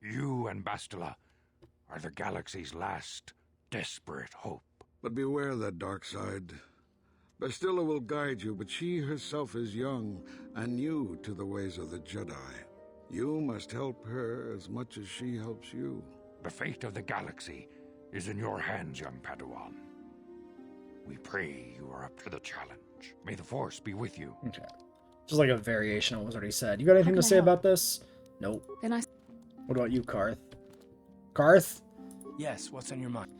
You and Bastila are the galaxy's last desperate hope. But beware that dark side. Bastila will guide you, but she herself is young and new to the ways of the Jedi. You must help her as much as she helps you. The fate of the galaxy is in your hands, young Padawan. We pray you are up to the challenge. May the Force be with you. Okay. Just like a variation of what was already said. You got anything to say about this? Nope. Then I... What about you, Karth? Karth? Yes, what's on your mind?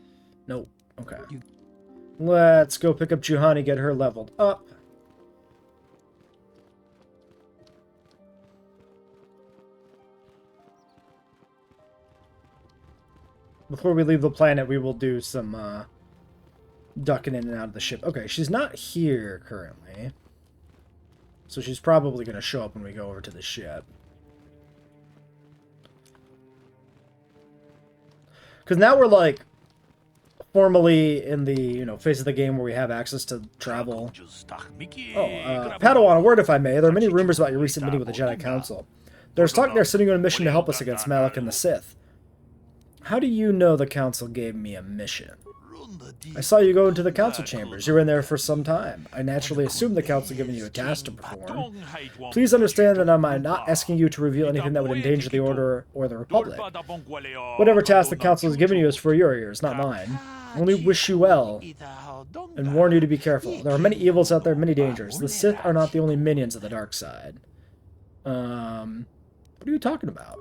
Nope. Okay. Let's go pick up Juhani, get her leveled up. Before we leave the planet, we will do some ducking in and out of the ship. Okay, she's not here currently. So she's probably going to show up when we go over to the ship. Because now we're, like, formally in the, you know, phase of the game where we have access to travel. Padawan, a word if I may. There are many rumors about your recent meeting with the Jedi Council. There's talk they're sending you on a mission to help us against Malak and the Sith. How do you know the Council gave me a mission? I saw you go into the Council chambers. You were in there for some time. I naturally assumed the Council given you a task to perform. Please understand that I'm not asking you to reveal anything that would endanger the Order or the Republic. Whatever task the Council has given you is for your ears, not mine. I only wish you well and warn you to be careful. There are many evils out there, many dangers. The Sith are not the only minions of the dark side. What are you talking about?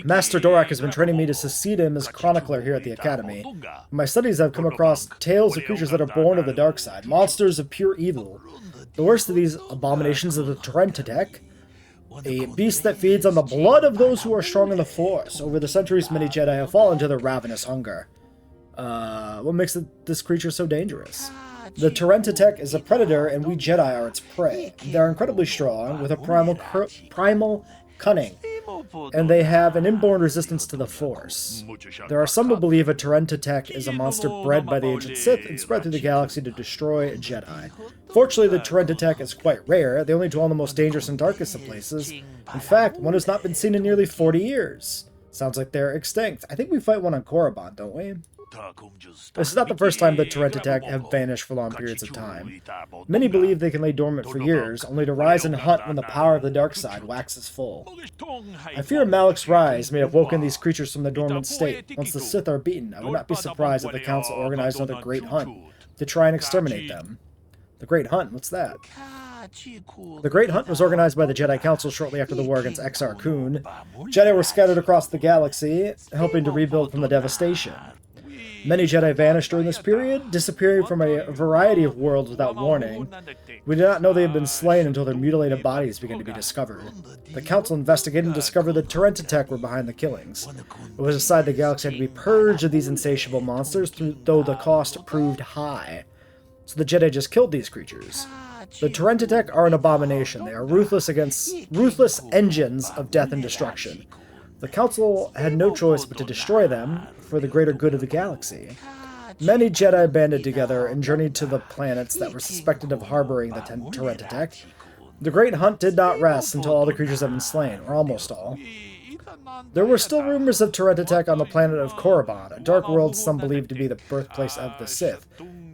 Master Dorak has been training me to succeed him as chronicler here at the Academy. In my studies, I've come across tales of creatures that are born of the dark side, monsters of pure evil. The worst of these abominations is the Terentatek, a beast that feeds on the blood of those who are strong in the Force. Over the centuries, many Jedi have fallen to their ravenous hunger. What makes this creature so dangerous? The Terentatek is a predator, and we Jedi are its prey. They're incredibly strong, with a primal cunning, and they have an inborn resistance to the Force. There are some who believe a Terentatek is a monster bred by the ancient Sith and spread through the galaxy to destroy Jedi. Fortunately, the Terentatek is quite rare. They only dwell in the most dangerous and darkest of places. In fact, one has not been seen in nearly 40 years. Sounds like they're extinct. I think we fight one on Korriban, don't we? This is not the first time the Terentatek have vanished for long periods of time. Many believe they can lay dormant for years, only to rise and hunt when the power of the dark side waxes full. I fear Malak's rise may have woken these creatures from their dormant state. Once the Sith are beaten, I would not be surprised if the Council organized another great hunt to try and exterminate them. The Great Hunt, what's that? The Great Hunt was organized by the Jedi Council shortly after the war against Exar Kun. Jedi were scattered across the galaxy, helping to rebuild from the devastation. Many Jedi vanished during this period, disappearing from a variety of worlds without warning. We did not know they had been slain until their mutilated bodies began to be discovered. The Council investigated and discovered that Terentatek were behind the killings. It was decided the galaxy had to be purged of these insatiable monsters, though the cost proved high. So the Jedi just killed these creatures. The Terentatek are an abomination. They are ruthless engines of death and destruction. The Council had no choice but to destroy them for the greater good of the galaxy. Many Jedi banded together and journeyed to the planets that were suspected of harboring the Terentatek. The Great Hunt did not rest until all the creatures had been slain, or almost all. There were still rumors of Terentatek on the planet of Korriban, a dark world some believed to be the birthplace of the Sith.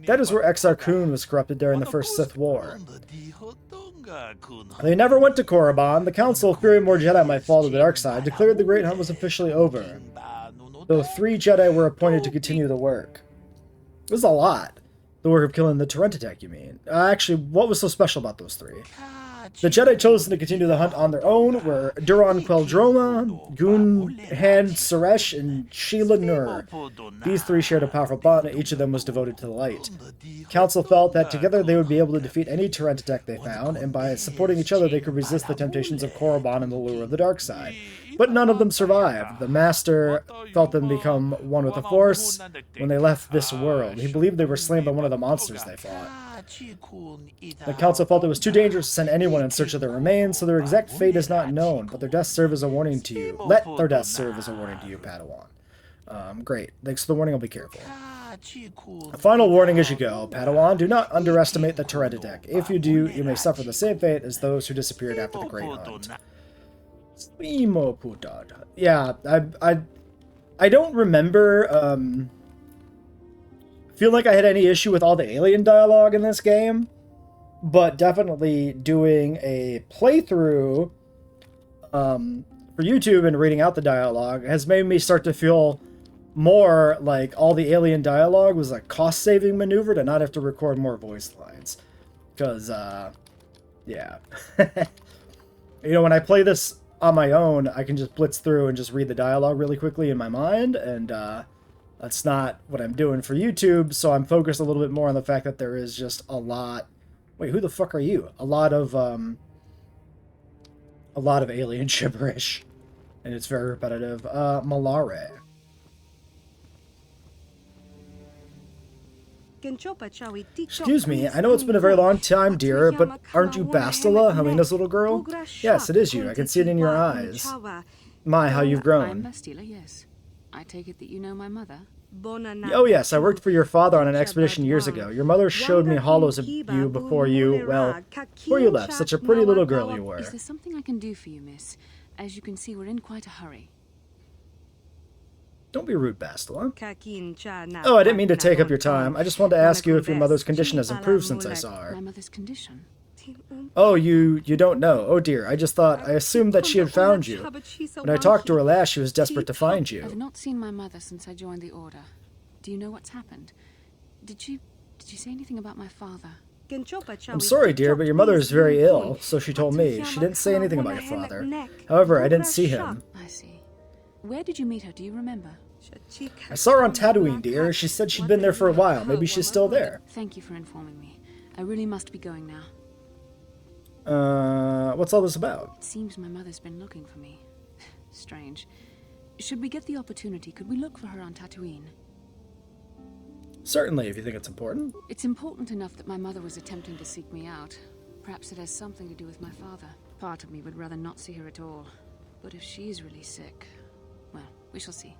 That is where Exar Kun was corrupted during the First Sith War. They never went to Korriban. The Council, fearing more Jedi might fall to the dark side, declared the Great Hunt was officially over, though 3 Jedi were appointed to continue the work. It was a lot. The work of killing the Terentatek, you mean? Actually, what was so special about those 3? The Jedi chosen to continue the hunt on their own were Duran Queldroma, Gunhan Suresh, and Sheila Nur. These 3 shared a powerful bond, and each of them was devoted to the light. Council felt that together they would be able to defeat any Terentatek they found, and by supporting each other they could resist the temptations of Korriban and the lure of the dark side. But none of them survived. The Master felt them become one with the Force when they left this world. He believed they were slain by one of the monsters they fought. The Council felt it was too dangerous to send anyone in search of their remains, so their exact fate is not known, but their deaths serve as a warning to you. Let their deaths serve as a warning to you, Padawan. Great. Thanks for the warning, I'll be careful. A final warning as you go, Padawan, do not underestimate the Terentatek. If you do, you may suffer the same fate as those who disappeared after the Great Hunt. Yeah, I don't remember, feel like I had any issue with all the alien dialogue in this game, but definitely doing a playthrough for YouTube and reading out the dialogue has made me start to feel more like all the alien dialogue was a cost-saving maneuver to not have to record more voice lines. Because, yeah. You know, when I play this on my own, I can just blitz through and just read the dialogue really quickly in my mind, and that's not what I'm doing for YouTube, so I'm focused a little bit more on the fact that there is just a lot... Wait, who the fuck are you? A lot of alien gibberish, and it's very repetitive. Malare. Excuse me, I know it's been a very long time, dear, but aren't you Bastila, Helena's little girl? Yes, it is you. I can see it in your eyes. My, how you've grown. I'm Bastila, yes. I take it that you know my mother? Oh yes, I worked for your father on an expedition years ago. Your mother showed me hollows of you before you left. Such a pretty little girl you were. Is there something I can do for you, miss? As you can see, we're in quite a hurry. Don't be rude, Bastila. Oh, I didn't mean to take up your time. I just wanted to ask you if your mother's condition has improved since I saw her. My mother's condition? Oh, you don't know. Oh dear, I assumed that she had found you. When I talked to her last, she was desperate to find you. I've not seen my mother since I joined the Order. Do you know what's happened? Did she say anything about my father? I'm sorry, dear, but your mother is very ill, so she told me. She didn't say anything about your father. However, I didn't see him. I see. Where did you meet her? Do you remember? I saw her on Tatooine, dear. She said she'd been there for a while. Maybe she's still there. Thank you for informing me. I really must be going now. What's all this about? It seems my mother's been looking for me. Strange. Should we get the opportunity, could we look for her on Tatooine? Certainly, if you think it's important. It's important enough that my mother was attempting to seek me out. Perhaps it has something to do with my father. Part of me would rather not see her at all. But if she's really sick, well, we shall see.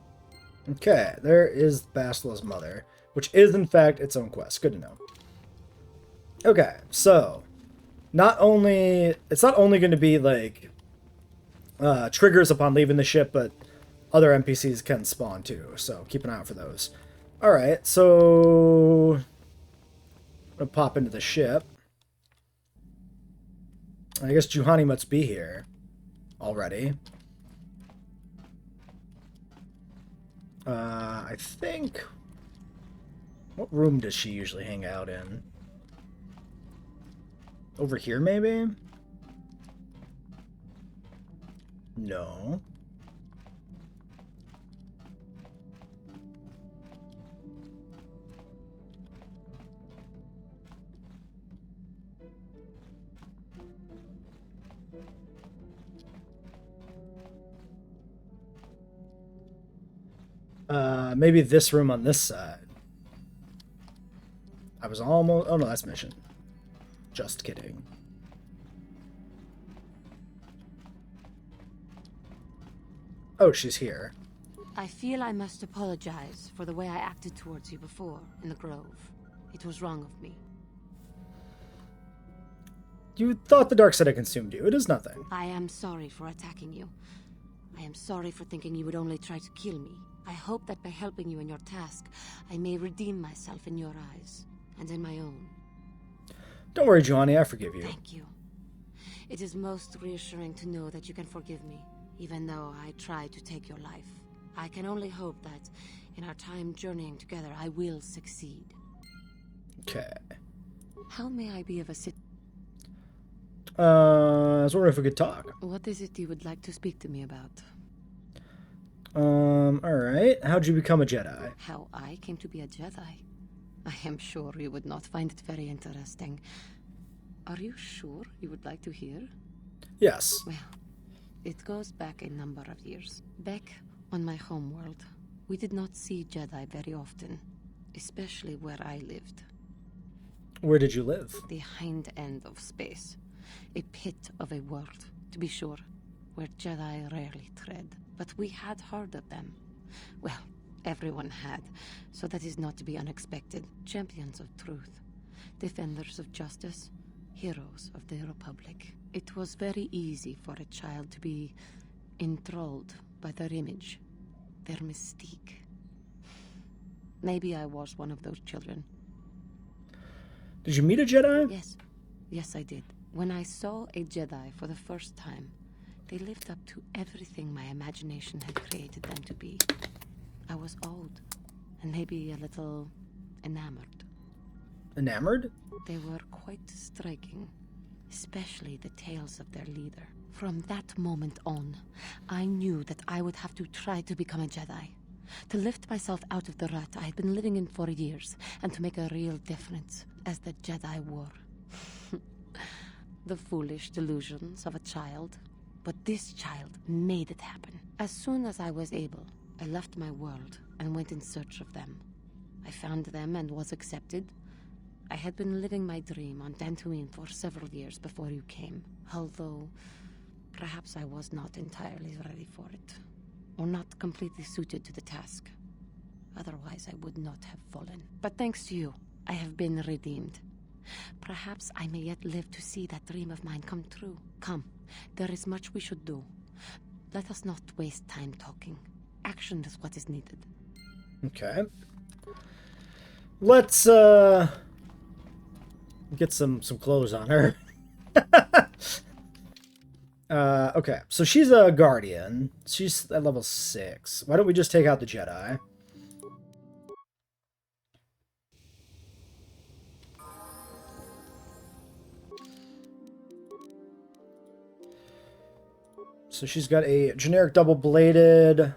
Okay, there is Bastila's mother, which is in fact its own quest. Good to know. Okay, so it's not only going to be like triggers upon leaving the ship, but other NPCs can spawn too, so keep an eye out for those. Alright, so I'm going to pop into the ship. I guess Juhani must be here already. I think... What room does she usually hang out in? Over here, maybe? No. Maybe this room on this side. I was almost... Oh, no, that's mission. Just kidding. Oh, she's here. I feel I must apologize for the way I acted towards you before in the Grove. It was wrong of me. You thought the dark side had consumed you. It is nothing. I am sorry for attacking you. I am sorry for thinking you would only try to kill me. I hope that by helping you in your task, I may redeem myself in your eyes, and in my own. Don't worry, Giovanni, I forgive you. Thank you. It is most reassuring to know that you can forgive me, even though I tried to take your life. I can only hope that, in our time journeying together, I will succeed. Okay. How may I be of assistance? I was wondering if we could talk. What is it you would like to speak to me about? Alright. How'd you become a Jedi? How I came to be a Jedi? I am sure you would not find it very interesting. Are you sure you would like to hear? Yes. Well, it goes back a number of years. Back on my homeworld, we did not see Jedi very often, especially where I lived. Where did you live? The hind end of space. A pit of a world, to be sure, where Jedi rarely tread. But we had heard of them. Well, everyone had, so that is not to be unexpected. Champions of truth, defenders of justice, heroes of the Republic. It was very easy for a child to be enthralled by their image, their mystique. Maybe I was one of those children. Did you meet a Jedi? Yes. Yes, I did. When I saw a Jedi for the first time, they lived up to everything my imagination had created them to be. I was awed, and maybe a little enamored. Enamored? They were quite striking, especially the tales of their leader. From that moment on, I knew that I would have to try to become a Jedi, to lift myself out of the rut I had been living in for years, and to make a real difference as the Jedi were. The foolish delusions of a child. But this child made it happen. As soon as I was able, I left my world and went in search of them. I found them and was accepted. I had been living my dream on Dantooine for several years before you came, although perhaps I was not entirely ready for it, or not completely suited to the task. Otherwise, I would not have fallen. But thanks to you, I have been redeemed. Perhaps I may yet live to see that dream of mine come true. Come, there is much we should do. Let us not waste time talking. Action is what is needed. Okay. Let's, get some clothes on her. Okay, so she's a Guardian. She's at level 6. Why don't we just take out the Jedi? So she's got a generic double-bladed,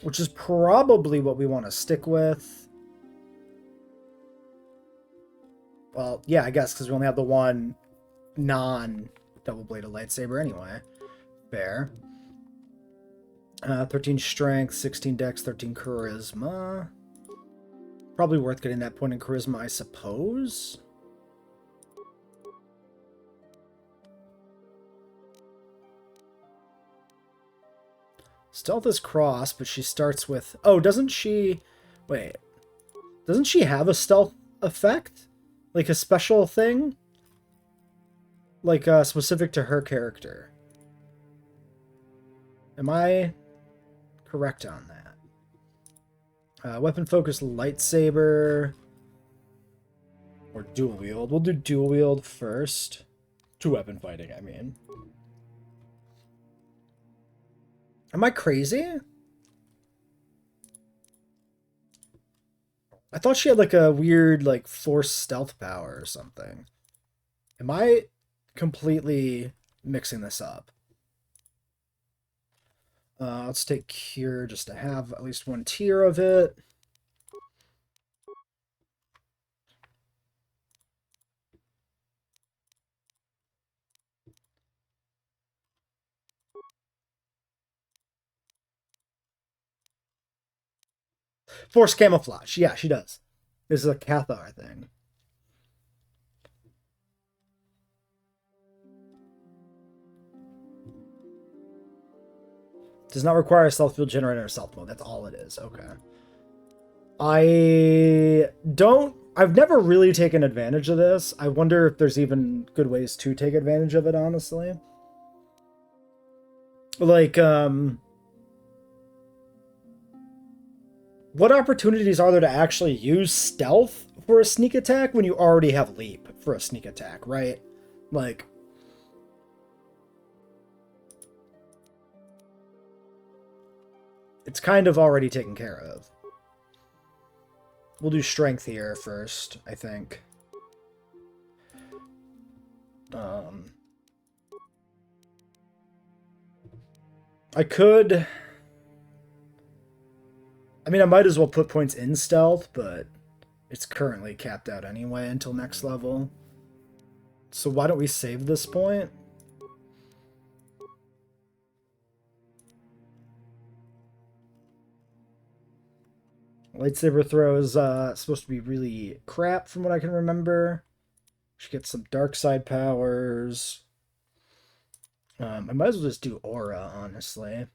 which is probably what we want to stick with. Well, yeah, I guess, because we only have the one non-double-bladed lightsaber anyway. Fair. 13 strength, 16 dex, 13 charisma. Probably worth getting that point in charisma, I suppose. Stealth is cross, but she starts with... Oh, doesn't she... Wait. Doesn't she have a stealth effect? Like a special thing? Like, specific to her character. Am I correct on that? Weapon focus lightsaber. Or dual wield. We'll do dual wield first. Two weapon fighting, I mean. Am I crazy? I thought she had like a weird like force stealth power or something. Am I completely mixing this up? Let's take Cure just to have at least one tier of it. Force camouflage. Yeah, she does. This is a Cathar thing. Does not require a stealth field generator or stealth mode. That's all it is. Okay. I've never really taken advantage of this. I wonder if there's even good ways to take advantage of it, honestly. Like, what opportunities are there to actually use stealth for a sneak attack when you already have leap for a sneak attack, right? Like, it's kind of already taken care of. We'll do strength here first, I think. I could... I mean, I might as well put points in stealth, but it's currently capped out anyway until next level. So why don't we save this point? Lightsaber throw is supposed to be really crap from what I can remember. She gets some dark side powers. I might as well just do Aura, honestly.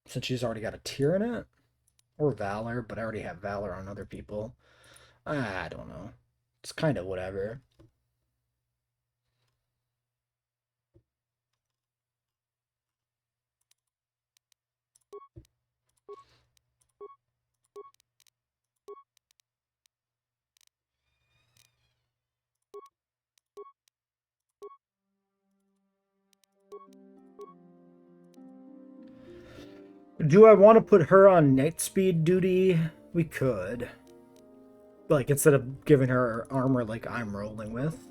Since she's already got a tier in it. Or Valor, but I already have Valor on other people. I don't know. It's kind of whatever. Do I want to put her on night speed duty? We could. Like, instead of giving her armor like I'm rolling with.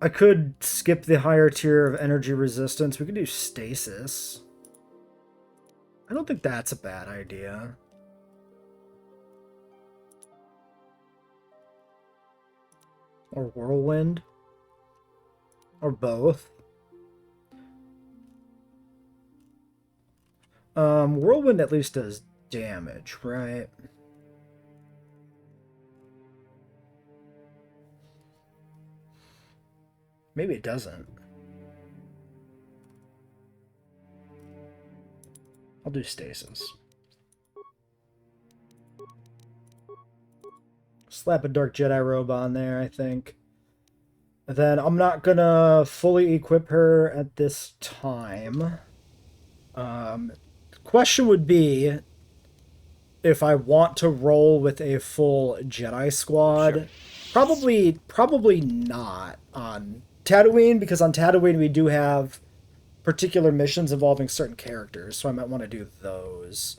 I could skip the higher tier of energy resistance. We could do stasis. I don't think that's a bad idea. Or whirlwind. Or both. Whirlwind at least does damage, right? Maybe it doesn't. I'll do stasis. Slap a Dark Jedi robe on there, I think. And then I'm not gonna fully equip her at this time. Question would be if I want to roll with a full Jedi squad. Sure. Probably not on Tatooine, because on Tatooine we do have particular missions involving certain characters, so I might want to do those.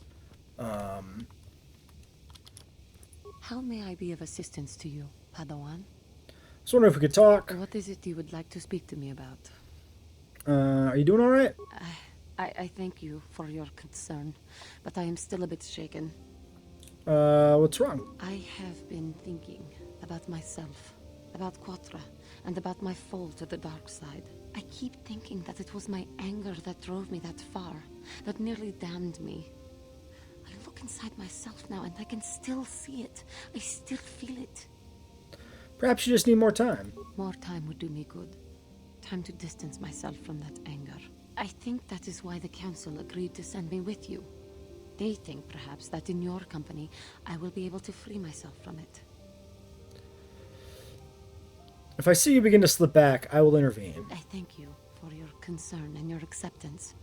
How may I be of assistance to you, Padawan? I was wondering if we could talk. What is it you would like to speak to me about? Are you doing all right? I thank you for your concern, but I am still a bit shaken. What's wrong? I have been thinking about myself, about Quatra, and about my fall to the dark side. I keep thinking that it was my anger that drove me that far, that nearly damned me. I look inside myself now and I can still see it. I still feel it. Perhaps you just need more time. More time would do me good. Time to distance myself from that anger. I think that is why the Council agreed to send me with you. They think, perhaps, that in your company, I will be able to free myself from it. If I see you begin to slip back, I will intervene. I thank you for your concern and your acceptance.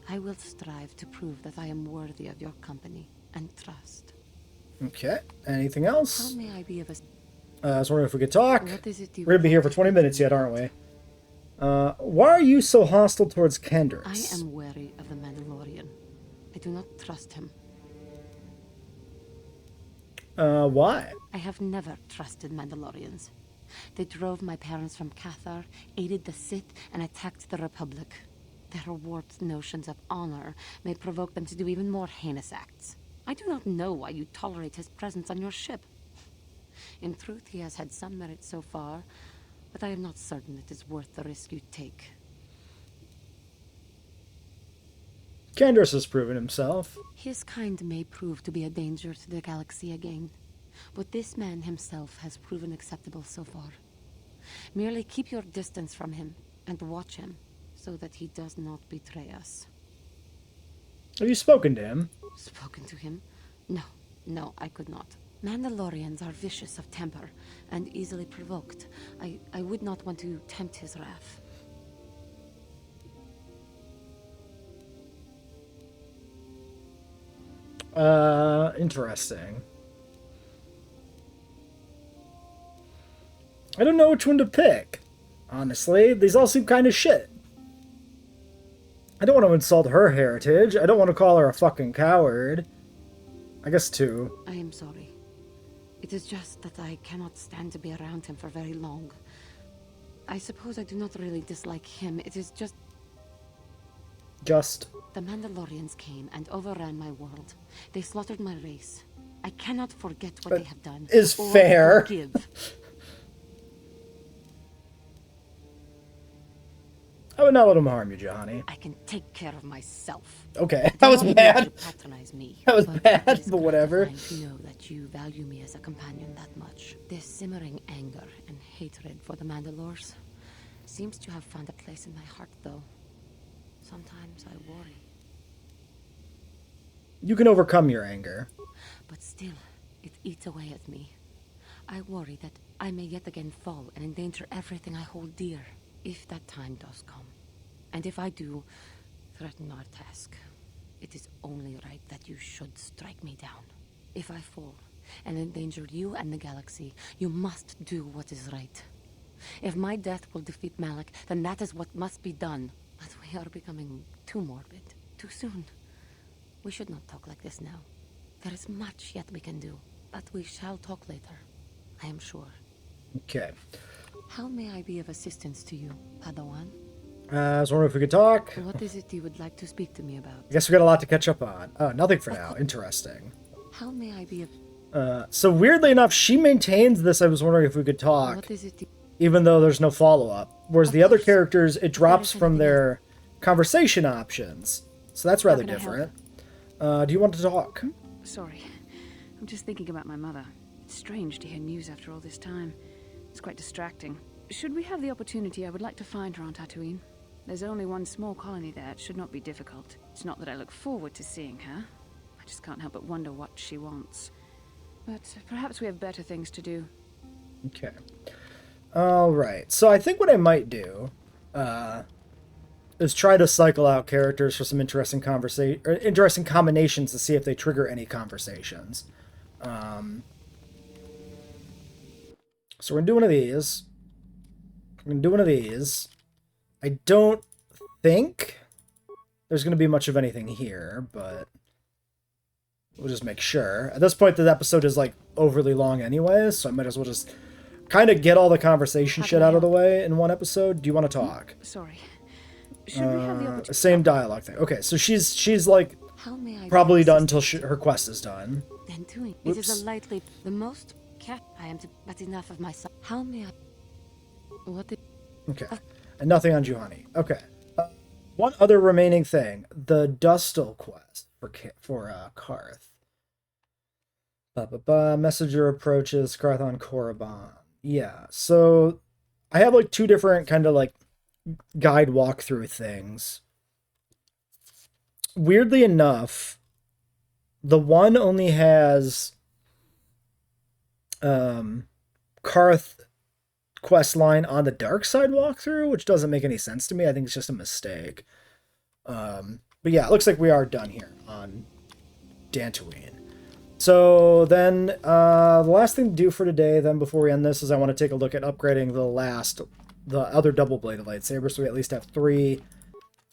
I will strive to prove that I am worthy of your company and trust. Okay. Anything else? How may I be of I was wondering if we could talk. What is it you We're gonna be here for want 20 to minutes do? yet, aren't we? Why are you so hostile towards Kendris? I am wary of the Mandalorian. I do not trust him. Why? I have never trusted Mandalorians. They drove my parents from Cathar, aided the Sith, and attacked the Republic. Their warped notions of honor may provoke them to do even more heinous acts. I do not know why you tolerate his presence on your ship. In truth, he has had some merit so far, but I am not certain it is worth the risk you take. Kendris has proven himself. His kind may prove to be a danger to the galaxy again, but this man himself has proven acceptable so far. Merely keep your distance from him and watch him so that he does not betray us. Have you spoken to him? Spoken to him? No, I could not. Mandalorians are vicious of temper and easily provoked. I would not want to tempt his wrath. Interesting. I don't know which one to pick. Honestly, these all seem kind of shit. I don't want to insult her heritage. I don't want to call her a fucking coward. I guess two. I am sorry. It is just that I cannot stand to be around him for very long. I suppose I do not really dislike him. It is just... The Mandalorians came and overran my world. They slaughtered my race. I cannot forget what they have done. Is or fair. Forgive. I would not let him harm you, Johnny. I can take care of myself. Okay, that was bad. Patronize me, That was but bad, it is but whatever. gratifying to know that you value me as a companion that much. This simmering anger and hatred for the Mandalores seems to have found a place in my heart, though. Sometimes I worry. You can overcome your anger. But still, it eats away at me. I worry that I may yet again fall and endanger everything I hold dear, if that time does come. And if I do, threaten our task, it is only right that you should strike me down. If I fall and endanger you and the galaxy, you must do what is right. If my death will defeat Malak, then that is what must be done. But we are becoming too morbid, too soon. We should not talk like this now. There is much yet we can do, but we shall talk later, I am sure. Okay. How may I be of assistance to you, Padawan? I was wondering if we could talk. What is it you would like to speak to me about? I guess we got a lot to catch up on. Oh, nothing for now. Interesting. How may I be of... So weirdly enough, she maintains this. I was wondering if we could talk, What is it even though there's no follow-up. Whereas Of the other course. characters, it drops There is from anything their conversation options. So that's rather can I help? different. Do you want to talk? Sorry. I'm just thinking about my mother. It's strange to hear news after all this time. It's quite distracting. Should we have the opportunity, I would like to find her on Tatooine. There's only one small colony there. It should not be difficult. It's not that I look forward to seeing her. I just can't help but wonder what she wants. But perhaps we have better things to do. Okay. All right. So I think what I might do is try to cycle out characters for some interesting interesting combinations to see if they trigger any conversations. So we're gonna do one of these. We're gonna do one of these. I don't think there's gonna be much of anything here, but we'll just make sure. At this point, the episode is like overly long anyways, so I might as well just kind of get all the conversation shit out of the way in one episode. Do you want to talk? Sorry. Should we have the opportunity? Same dialogue thing. Okay, so she's like How may I probably be of done until her quest is done. Then doing. It Whoops. is a lightly... The most cat I am to... But enough of myself. How may I... What the... Okay, and nothing on Juhani. Okay, one other remaining thing: the Dustil quest for Karth. Messenger approaches Karth on Korriban. Yeah, so I have like two different kind of like guide walkthrough things. Weirdly enough, the one only has Karth quest line on the dark side walkthrough, which doesn't make any sense to me. I think it's just a mistake. But yeah, it looks like we are done here on Dantooine. So then, the last thing to do for today, then, before we end this, is I want to take a look at upgrading the other double-bladed lightsaber, so we at least have 3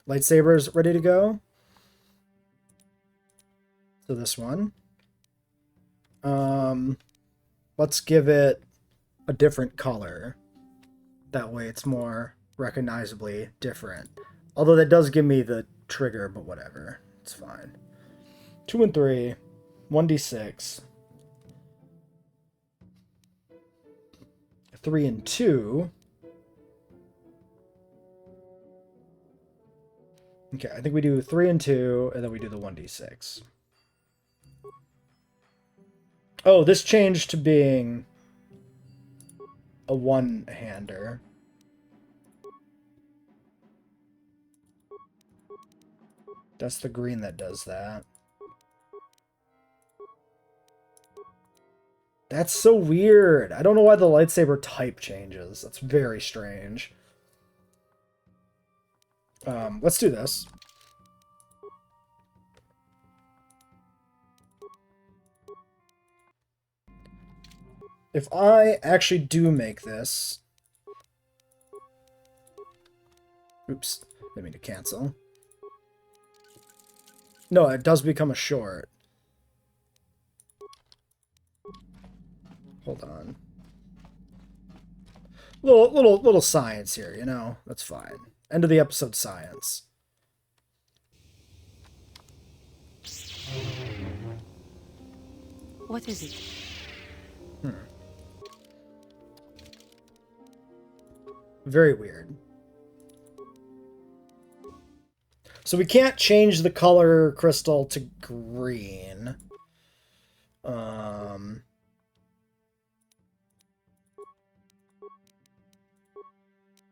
lightsabers ready to go. So this one. Let's give it a different color. That way it's more recognizably different. Although that does give me the trigger, but whatever. It's fine. 2 and 3. 1d6. 3 and 2. Okay, I think we do 3 and 2, and then we do the 1d6. Oh, this changed to being a one-hander. That's the green that does that. That's so weird. I don't know why the lightsaber type changes. That's very strange. Let's do this. If I actually do make this... Oops, didn't mean to cancel. No, it does become a short. Hold on. Little science here, you know? That's fine. End of the episode science. What is it? Very weird. So we can't change the color crystal to green.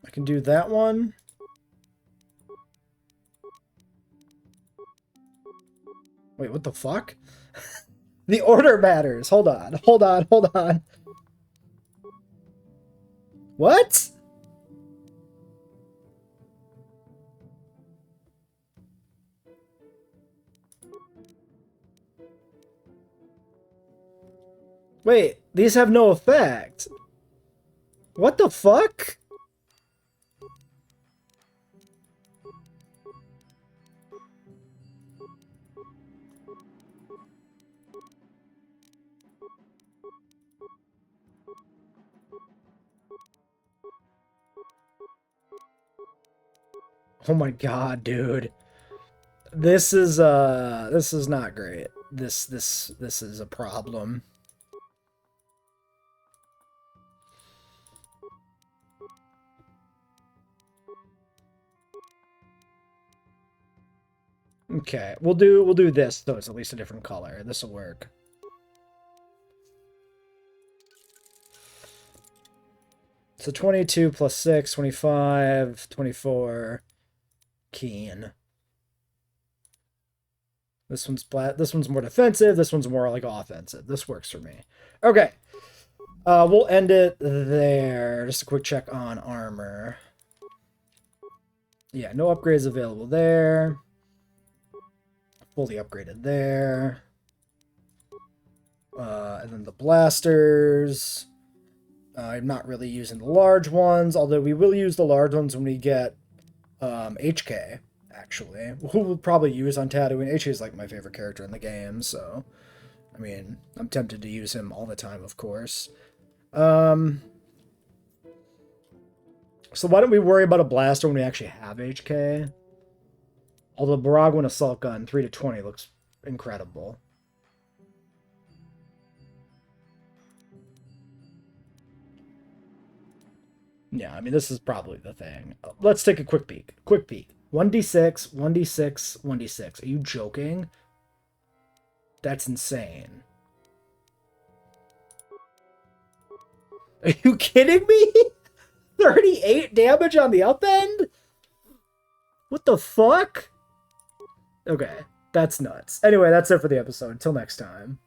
I can do that one. Wait, what the fuck? The order matters. Hold on. What? Wait, these have no effect. What the fuck? Oh my god, dude. This is not great. This is a problem. Okay, we'll do this, though it's at least a different color. This will work. So 22 plus 6, 25, 24. Keen. This one's more defensive, this one's more like offensive. This works for me. Okay. We'll end it there. Just a quick check on armor. Yeah, no upgrades available there. Fully upgraded there. And then the blasters. I'm not really using the large ones, although we will use the large ones when we get HK, actually. Who we'll probably use on Tatooine. HK is like my favorite character in the game, so... I mean, I'm tempted to use him all the time, of course. So why don't we worry about a blaster when we actually have HK? Although Baragwin Assault Gun 3 to 20 looks incredible. Yeah, I mean, this is probably the thing. Let's take a quick peek. 1d6, 1d6, 1d6. Are you joking? That's insane. Are you kidding me? 38 damage on the up end? What the fuck? Okay, that's nuts. Anyway, that's it for the episode. Until next time.